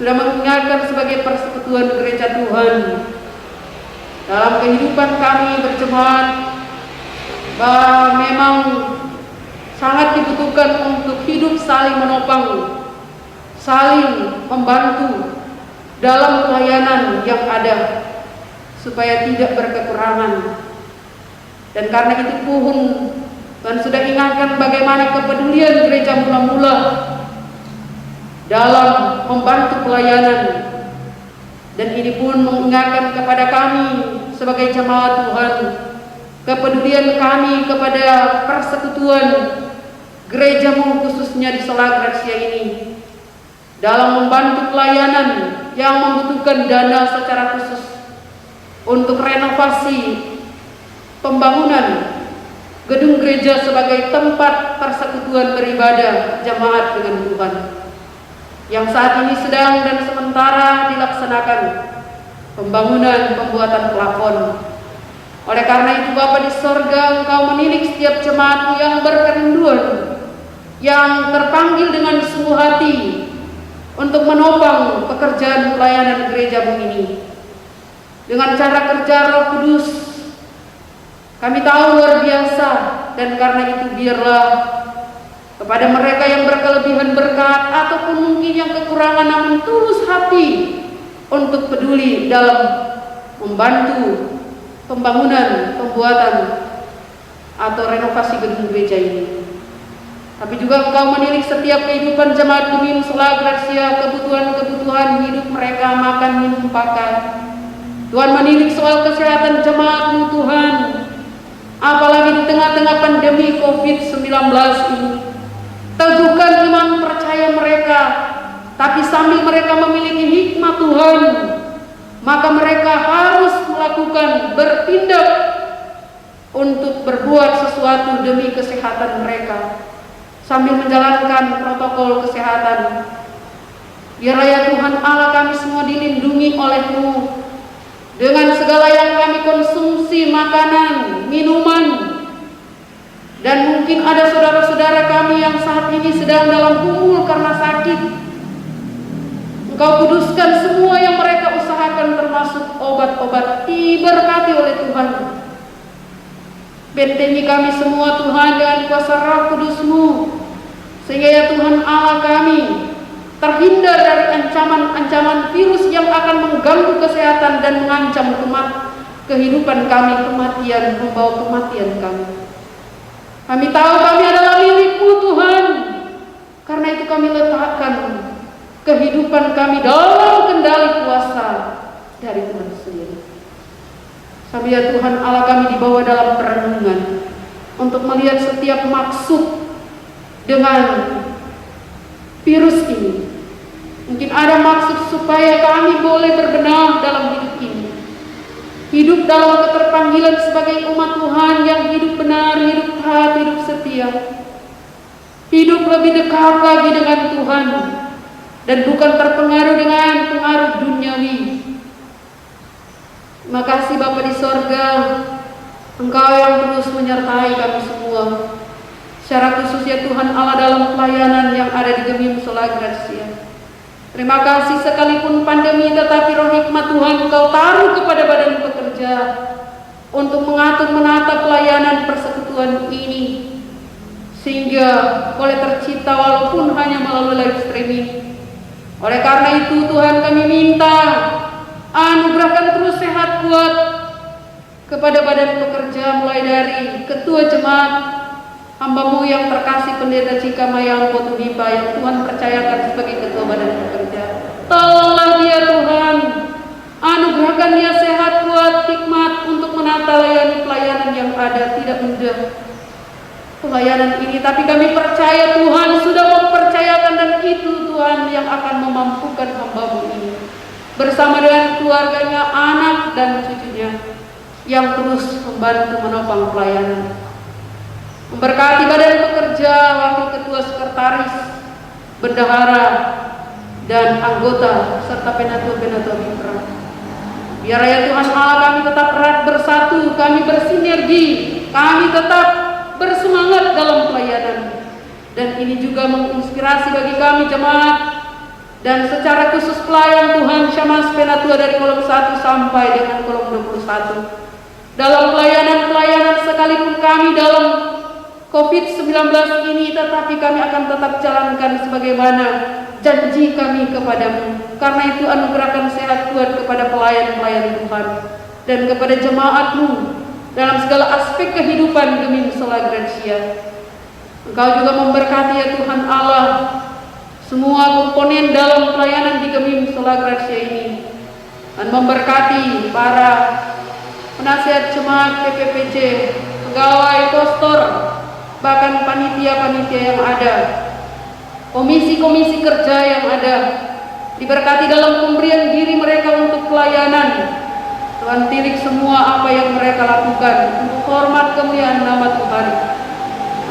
S2: sudah mengingatkan sebagai persekutuan gereja Tuhan dalam kehidupan kami berjemaat bahwa memang sangat dibutuhkan untuk hidup saling menopang, saling membantu dalam pelayanan yang ada, supaya tidak berkekurangan. Dan karena itu pun Tuhan sudah ingatkan bagaimana kepedulian gereja mula-mula dalam membantu pelayanan. Dan ini pun mengingatkan kepada kami sebagai jemaat Tuhan, kepedulian kami kepada persekutuan gerejamu khususnya di Sela Gracia ini dalam membantu pelayanan yang membutuhkan dana secara khusus untuk renovasi pembangunan gedung gereja sebagai tempat persekutuan beribadah jemaat dengan Tuhan, yang saat ini sedang dan sementara dilaksanakan pembangunan pembuatan plafon. Oleh karena itu Bapa di sorga, Engkau menilik setiap jemaat yang berkerinduan, yang terpanggil dengan sungguh hati untuk menopang pekerjaan pelayanan gereja-Mu ini dengan cara kerja Roh Kudus. Kami tahu luar biasa, dan karena itu biarlah kepada mereka yang berkelebihan berkat ataupun mungkin yang kekurangan namun tulus hati untuk peduli dalam membantu pembangunan, pembuatan atau renovasi gedung gereja ini. Tapi juga Engkau menilik setiap kehidupan jemaat Gemim Sela Gracia, kebutuhan-kebutuhan hidup mereka, makan, minum, pakai. Tuhan menilik soal kesehatan jemaat-Mu Tuhan, apalagi di tengah-tengah pandemi COVID-19 ini. Teguhkan iman percaya mereka, tapi sambil mereka memiliki hikmat Tuhan, maka mereka harus melakukan, bertindak untuk berbuat sesuatu demi kesehatan mereka, sambil menjalankan protokol kesehatan. Biarlah ya Tuhan Allah, kami semua dilindungi oleh-Mu dengan segala yang kami konsumsi, makanan, minuman, Dan mungkin ada saudara-saudara kami yang saat ini sedang dalam gumul karena sakit. Engkau kuduskan semua yang mereka usahakan, termasuk obat-obat, diberkati oleh Tuhan. Bentengi kami semua Tuhan dengan kuasa Roh Kudus-Mu, sehingga ya Tuhan Allah kami terhindar dari ancaman-ancaman virus yang akan mengganggu kesehatan dan mengancam kehidupan kami, membawa kematian kami. Kami tahu kami adalah milik-Mu Tuhan, karena itu kami letakkan kehidupan kami dalam kendali kuasa dari Tuhan sendiri. Sampai ya Tuhan Allah kami dibawa dalam perenungan untuk melihat setiap maksud dengan virus ini. Mungkin ada maksud supaya kami boleh berbenah dalam hidup ini, hidup dalam keterpanggilan sebagai umat Tuhan yang hidup benar, hidup taat, hidup setia, hidup lebih dekat lagi dengan Tuhan, dan bukan terpengaruh dengan pengaruh duniawi. Terima kasih Bapa di sorga, Engkau yang terus menyertai kami semua, secara khusus ya Tuhan Allah dalam pelayanan yang ada di Gemim Sola Gracia. Terima kasih sekalipun pandemi, tetapi roh hikmat Tuhan Engkau taruh kepada badan pekerja untuk mengatur menata pelayanan persekutuan ini, sehingga boleh tercipta walaupun hanya melalui live streaming. Oleh karena itu Tuhan kami minta anugerahkan terus sehat kuat kepada badan pekerja, mulai dari ketua jemaat, hamba-Mu yang terkasih Pendeta Cika Mayang Potumipa yang Tuhan percayakan sebagai ketua badan pekerja. Tolonglah dia Tuhan, anugerahkan dia sehat kuat, hikmat untuk menata pelayanan yang ada. Tidak mudah pelayanan ini, tapi kami percaya Tuhan sudah mempercayakan, dan itu Tuhan yang akan memampukan hamba-Mu ini bersama dengan keluarganya, anak dan cucunya yang terus membantu menopang pelayanan. Memberkati badan pekerja, wakil ketua, sekretaris, bendahara, dan anggota, serta penatua-penatua mitra. Biar ya Tuhan Allah kami tetap erat bersatu, kami bersinergi, kami tetap bersemangat dalam pelayanan. Dan ini juga menginspirasi bagi kami jemaat, dan secara khusus pelayan Tuhan Syamas Penatua dari kolom 1 sampai dengan kolom 21. Dalam pelayanan-pelayanan sekalipun kami dalam COVID-19 ini, tetapi kami akan tetap jalankan sebagaimana janji kami kepadamu. Karena itu anugerahkan sehat kuat kepada pelayan-pelayan Tuhan dan kepada jemaat-Mu dalam segala aspek kehidupan Gemim Sola Gracia. Engkau juga memberkati ya Tuhan Allah semua komponen dalam pelayanan di Gemim Sola Gracia ini, dan memberkati para penasihat jemaat PPPJ, pegawai, pastor, bahkan panitia-panitia yang ada, komisi-komisi kerja yang ada, diberkati dalam pemberian diri mereka untuk pelayanan. Tuhan tilik semua apa yang mereka lakukan untuk hormat kemuliaan nama Tuhan.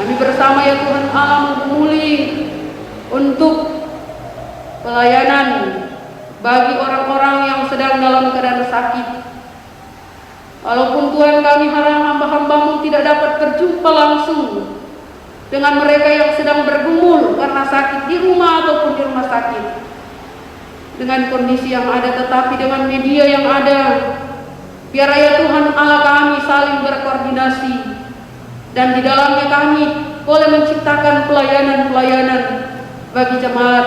S2: Kami bersama ya Tuhan Allah menggumuli untuk pelayanan bagi orang-orang yang sedang dalam keadaan sakit. Walaupun Tuhan kami hamba-hamba-Mu tidak dapat berjumpa langsung dengan mereka yang sedang bergumul karena sakit di rumah ataupun di rumah sakit, dengan kondisi yang ada, tetapi dengan media yang ada, biar ya Tuhan Allah kami saling berkoordinasi, dan di dalamnya kami boleh menciptakan pelayanan-pelayanan bagi jemaat.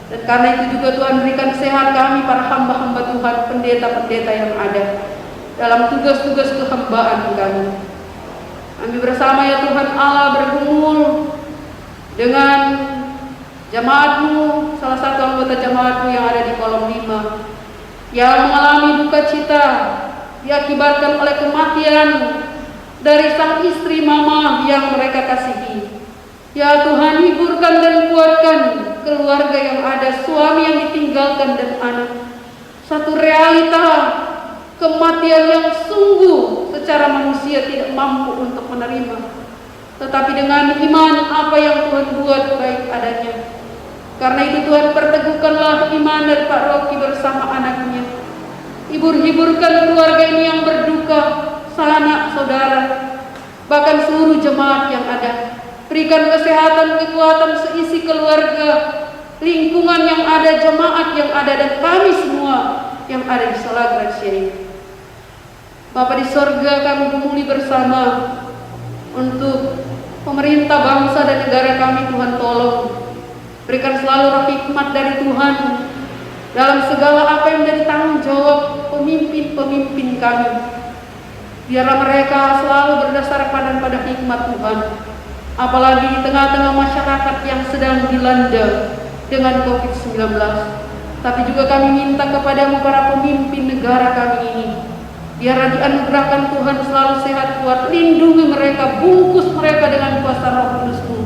S2: Dan karena itu juga Tuhan berikan sehat kami para hamba-hamba Tuhan, pendeta-pendeta yang ada dalam tugas-tugas kehambaan kami. Kami bersama ya Tuhan Allah bergumul dengan jemaat-Mu, salah satu anggota jemaat-Mu yang ada di kolom 5, yang mengalami duka cita diakibatkan oleh kematian dari sang istri mama yang mereka kasihi. Ya Tuhan, hiburkan dan kuatkan keluarga yang ada, suami yang ditinggalkan dan anak. Satu realita kematian yang sungguh secara manusia tidak mampu untuk menerima, tetapi dengan iman apa yang Tuhan buat baik adanya. Karena itu Tuhan perteguhkanlah iman dari Pak Rocky bersama anaknya. Hiburkan keluarga ini yang berduka, sanak saudara. bahkan seluruh jemaat yang ada. Berikan kesehatan, kekuatan seisi keluarga, lingkungan yang ada, jemaat yang ada, dan kami semua yang ada di Sola Gracia ini. Bapa di sorga, kami gumuli bersama untuk pemerintah bangsa dan negara kami. Tuhan tolong berikan selalu roh hikmat dari Tuhan dalam segala apa yang menjadi tanggung jawab pemimpin-pemimpin kami. Biarlah mereka selalu berdasarkan pada hikmat Tuhan, apalagi di tengah-tengah masyarakat yang sedang dilanda dengan COVID-19. Tapi juga kami minta kepadamu para pemimpin negara kami ini, biarlah dianugerahkan Tuhan selalu sehat kuat, lindungi mereka, bungkus mereka dengan kuasa Roh Kudus-Mu,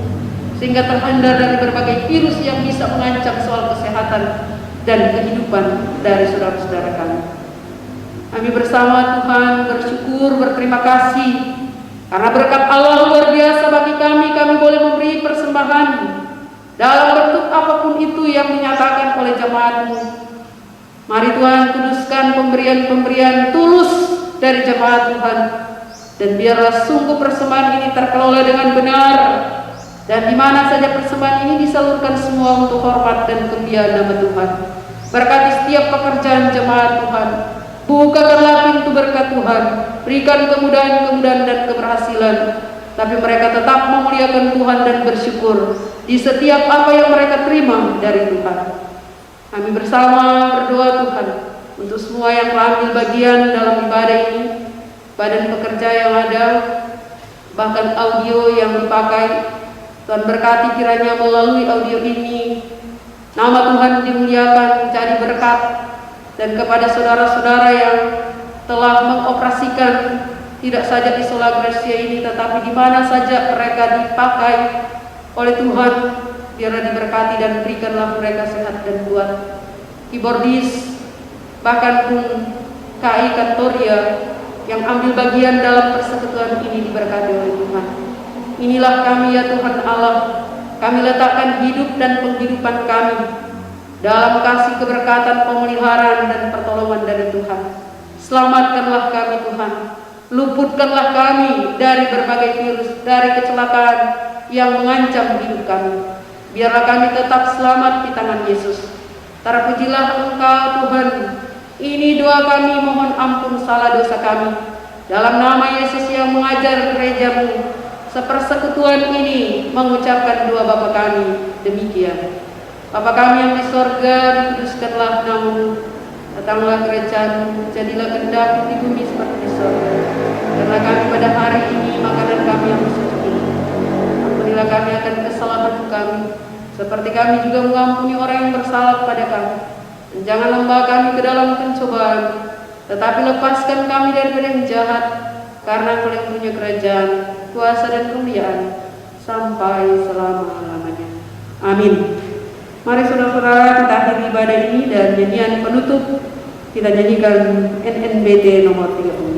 S2: sehingga terhindar dari berbagai virus yang bisa mengancam soal kesehatan dan kehidupan dari saudara-saudara kami. Kami bersama Tuhan bersyukur, berterima kasih karena berkat Allah luar biasa bagi kami. Kami boleh memberi persembahan dalam bentuk apapun itu yang dinyatakan oleh jemaat-Mu. Mari Tuhan kuduskan pemberian-pemberian tulus dari jemaat Tuhan, dan biarlah sungguh persembahan ini terkelola dengan benar, dan di mana saja persembahan ini disalurkan semua untuk hormat dan kemuliaan nama Tuhan. Berkati setiap pekerjaan jemaat Tuhan, bukakanlah pintu berkat Tuhan, berikan kemudahan-kemudahan dan keberhasilan, tapi mereka tetap memuliakan Tuhan dan bersyukur di setiap apa yang mereka terima dari Tuhan. Kami bersama berdoa Tuhan untuk semua yang telah ambil bagian dalam ibadah ini, badan pekerja yang ada, bahkan audio yang dipakai. Tuhan berkati kiranya melalui audio ini nama Tuhan dimuliakan, jadi berkat, dan kepada saudara-saudara yang telah mengoperasikan tidak saja di Sola Gracia ini, tetapi di mana saja mereka dipakai oleh Tuhan, biarlah diberkati dan berikanlah mereka sehat dan kuat. Keyboardis, bahkan pun KI Kantoria yang ambil bagian dalam persekutuan ini diberkati oleh Tuhan. Inilah kami ya Tuhan Allah, kami letakkan hidup dan penghidupan kami dalam kasih keberkatan, pemeliharaan dan pertolongan dari Tuhan. Selamatkanlah kami Tuhan, luputkanlah kami dari berbagai virus, dari kecelakaan yang mengancam hidup kami. Biarlah kami tetap selamat di tangan Yesus. Terpujilah Engkau Tuhan. Ini doa kami, mohon ampun salah dosa kami. Dalam nama Yesus yang mengajar gereja-Mu, sepersekutuan ini mengucapkan doa Bapa kami demikian. Bapa kami yang di sorga, dikuduskanlah nama-Mu, datanglah kerajaan-Mu, jadilah kehendak-Mu di bumi seperti di sorga. Karena kami pada hari ini makanan kami yang khusus ini, ampunilah kami akan kesalahan kami, seperti kami juga mengampuni orang yang bersalah kepada kami. Dan jangan membawa kami ke dalam pencobaan, tetapi lepaskan kami daripada yang jahat, karena Engkau yang punya kerajaan, kuasa dan kemuliaan sampai selama-lamanya. Amin. Mari saudara-saudara kita akhiri ibadah ini, dan nyanyian penutup kita nyanyikan NNBT nomor 35.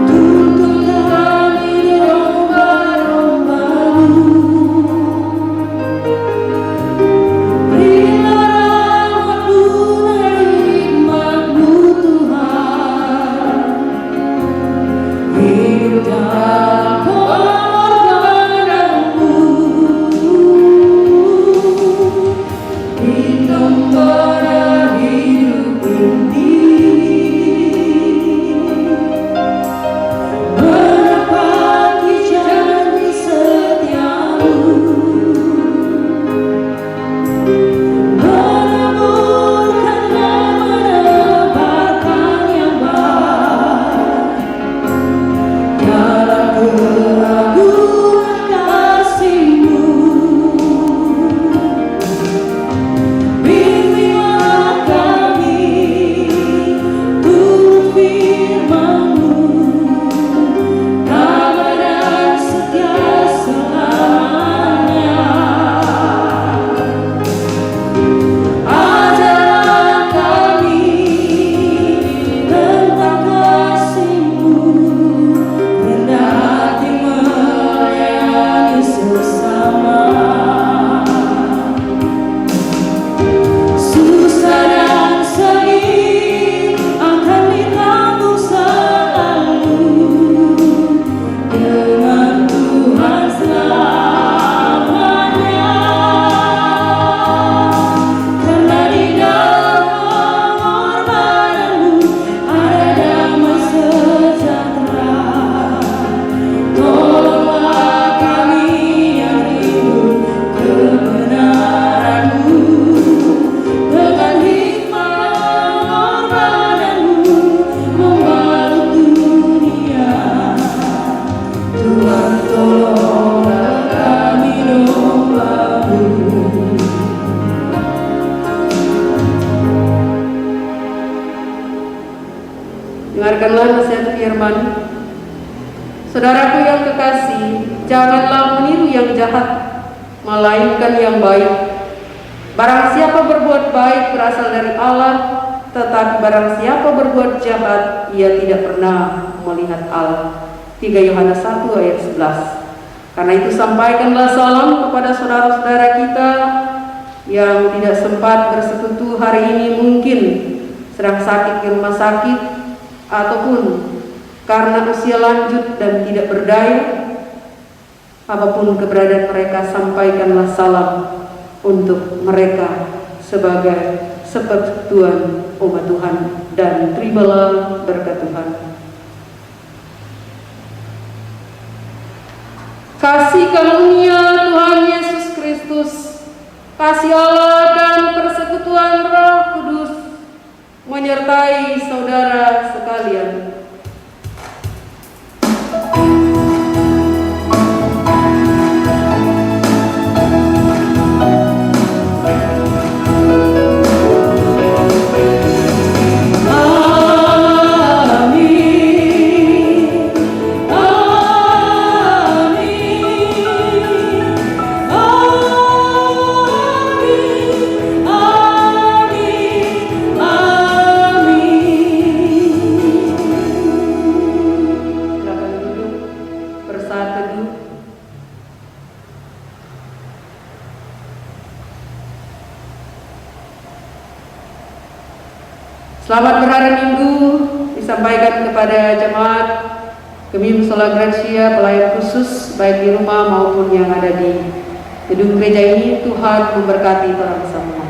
S3: Tuntun kami domba-domba-Mu,
S2: Dengarkanlah nasihat firman. Saudaraku yang kekasih, janganlah meniru yang jahat, melainkan yang baik. Barang siapa berbuat baik berasal dari Allah, tetapi barang siapa berbuat jahat, ia tidak pernah melihat Allah. 3 Yohanes 1 ayat 11. Karena itu sampaikanlah salam kepada saudara-saudara kita yang tidak sempat bersekutu hari ini, mungkin sedang sakit di rumah sakit ataupun karena usia lanjut dan tidak berdaya. Apapun keberadaan mereka, sampaikanlah salam untuk mereka sebagai persekutuan umat Tuhan, dan terimalah berkat Tuhan. Kasih karunia Tuhan Yesus Kristus, kasih Allah dan persekutuan Roh Kudus menyertai saudara sekalian. Selamat berhari Minggu disampaikan kepada jemaat Gemi Musola Gracia, pelayan khusus baik di rumah maupun yang ada di gedung gereja ini. Tuhan memberkati orang semua.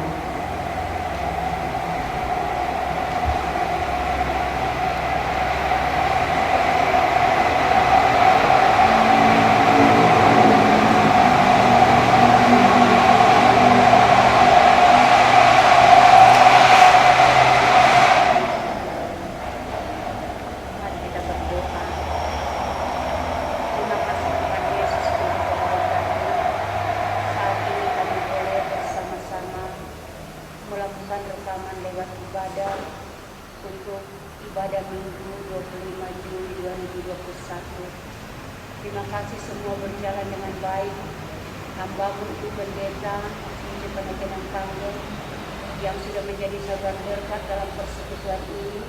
S4: Terima kasih semua berjalan dengan baik. Hamba-Mu Ibu Pendeta Injil Peneganan Tanggung yang sudah menjadi saudara berkat dalam persekutuan ini,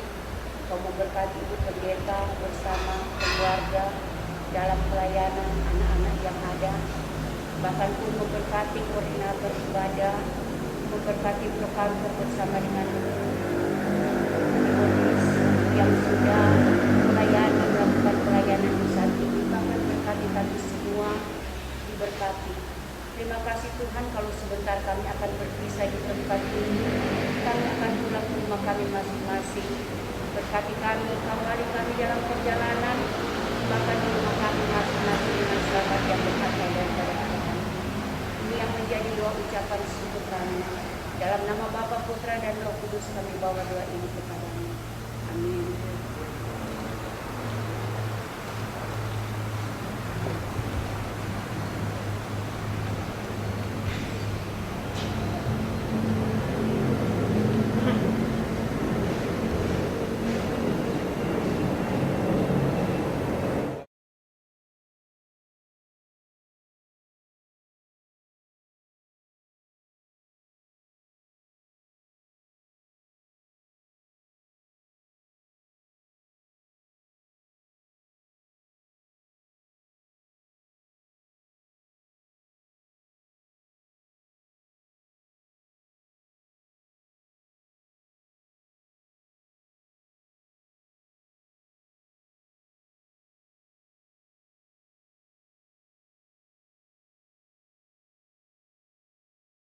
S4: Kau memberkati Ibu Pendeta bersama keluarga dalam pelayanan anak-anak yang ada. Bahkan pun memberkati koordinator ibadah, memberkati prokantor bersama dengan Ibonis yang sudah melakukan pelayanan di saat ini. Bahkan berkati kami semua diberkati. Terima kasih Tuhan, kalau sebentar kami akan berpisah di tempat ini, kami akan pulang ke rumah kami masing-masing. Berkati kami, kembali kami dalam perjalanan, bahkan di rumah kami masing-masing dengan selamat yang berkata daripada Tuhan. Ini yang menjadi doa ucapan syukur kami. Dalam nama Bapa, Putra, dan Roh Kudus kami bawa doa ini kepadamu. Amin.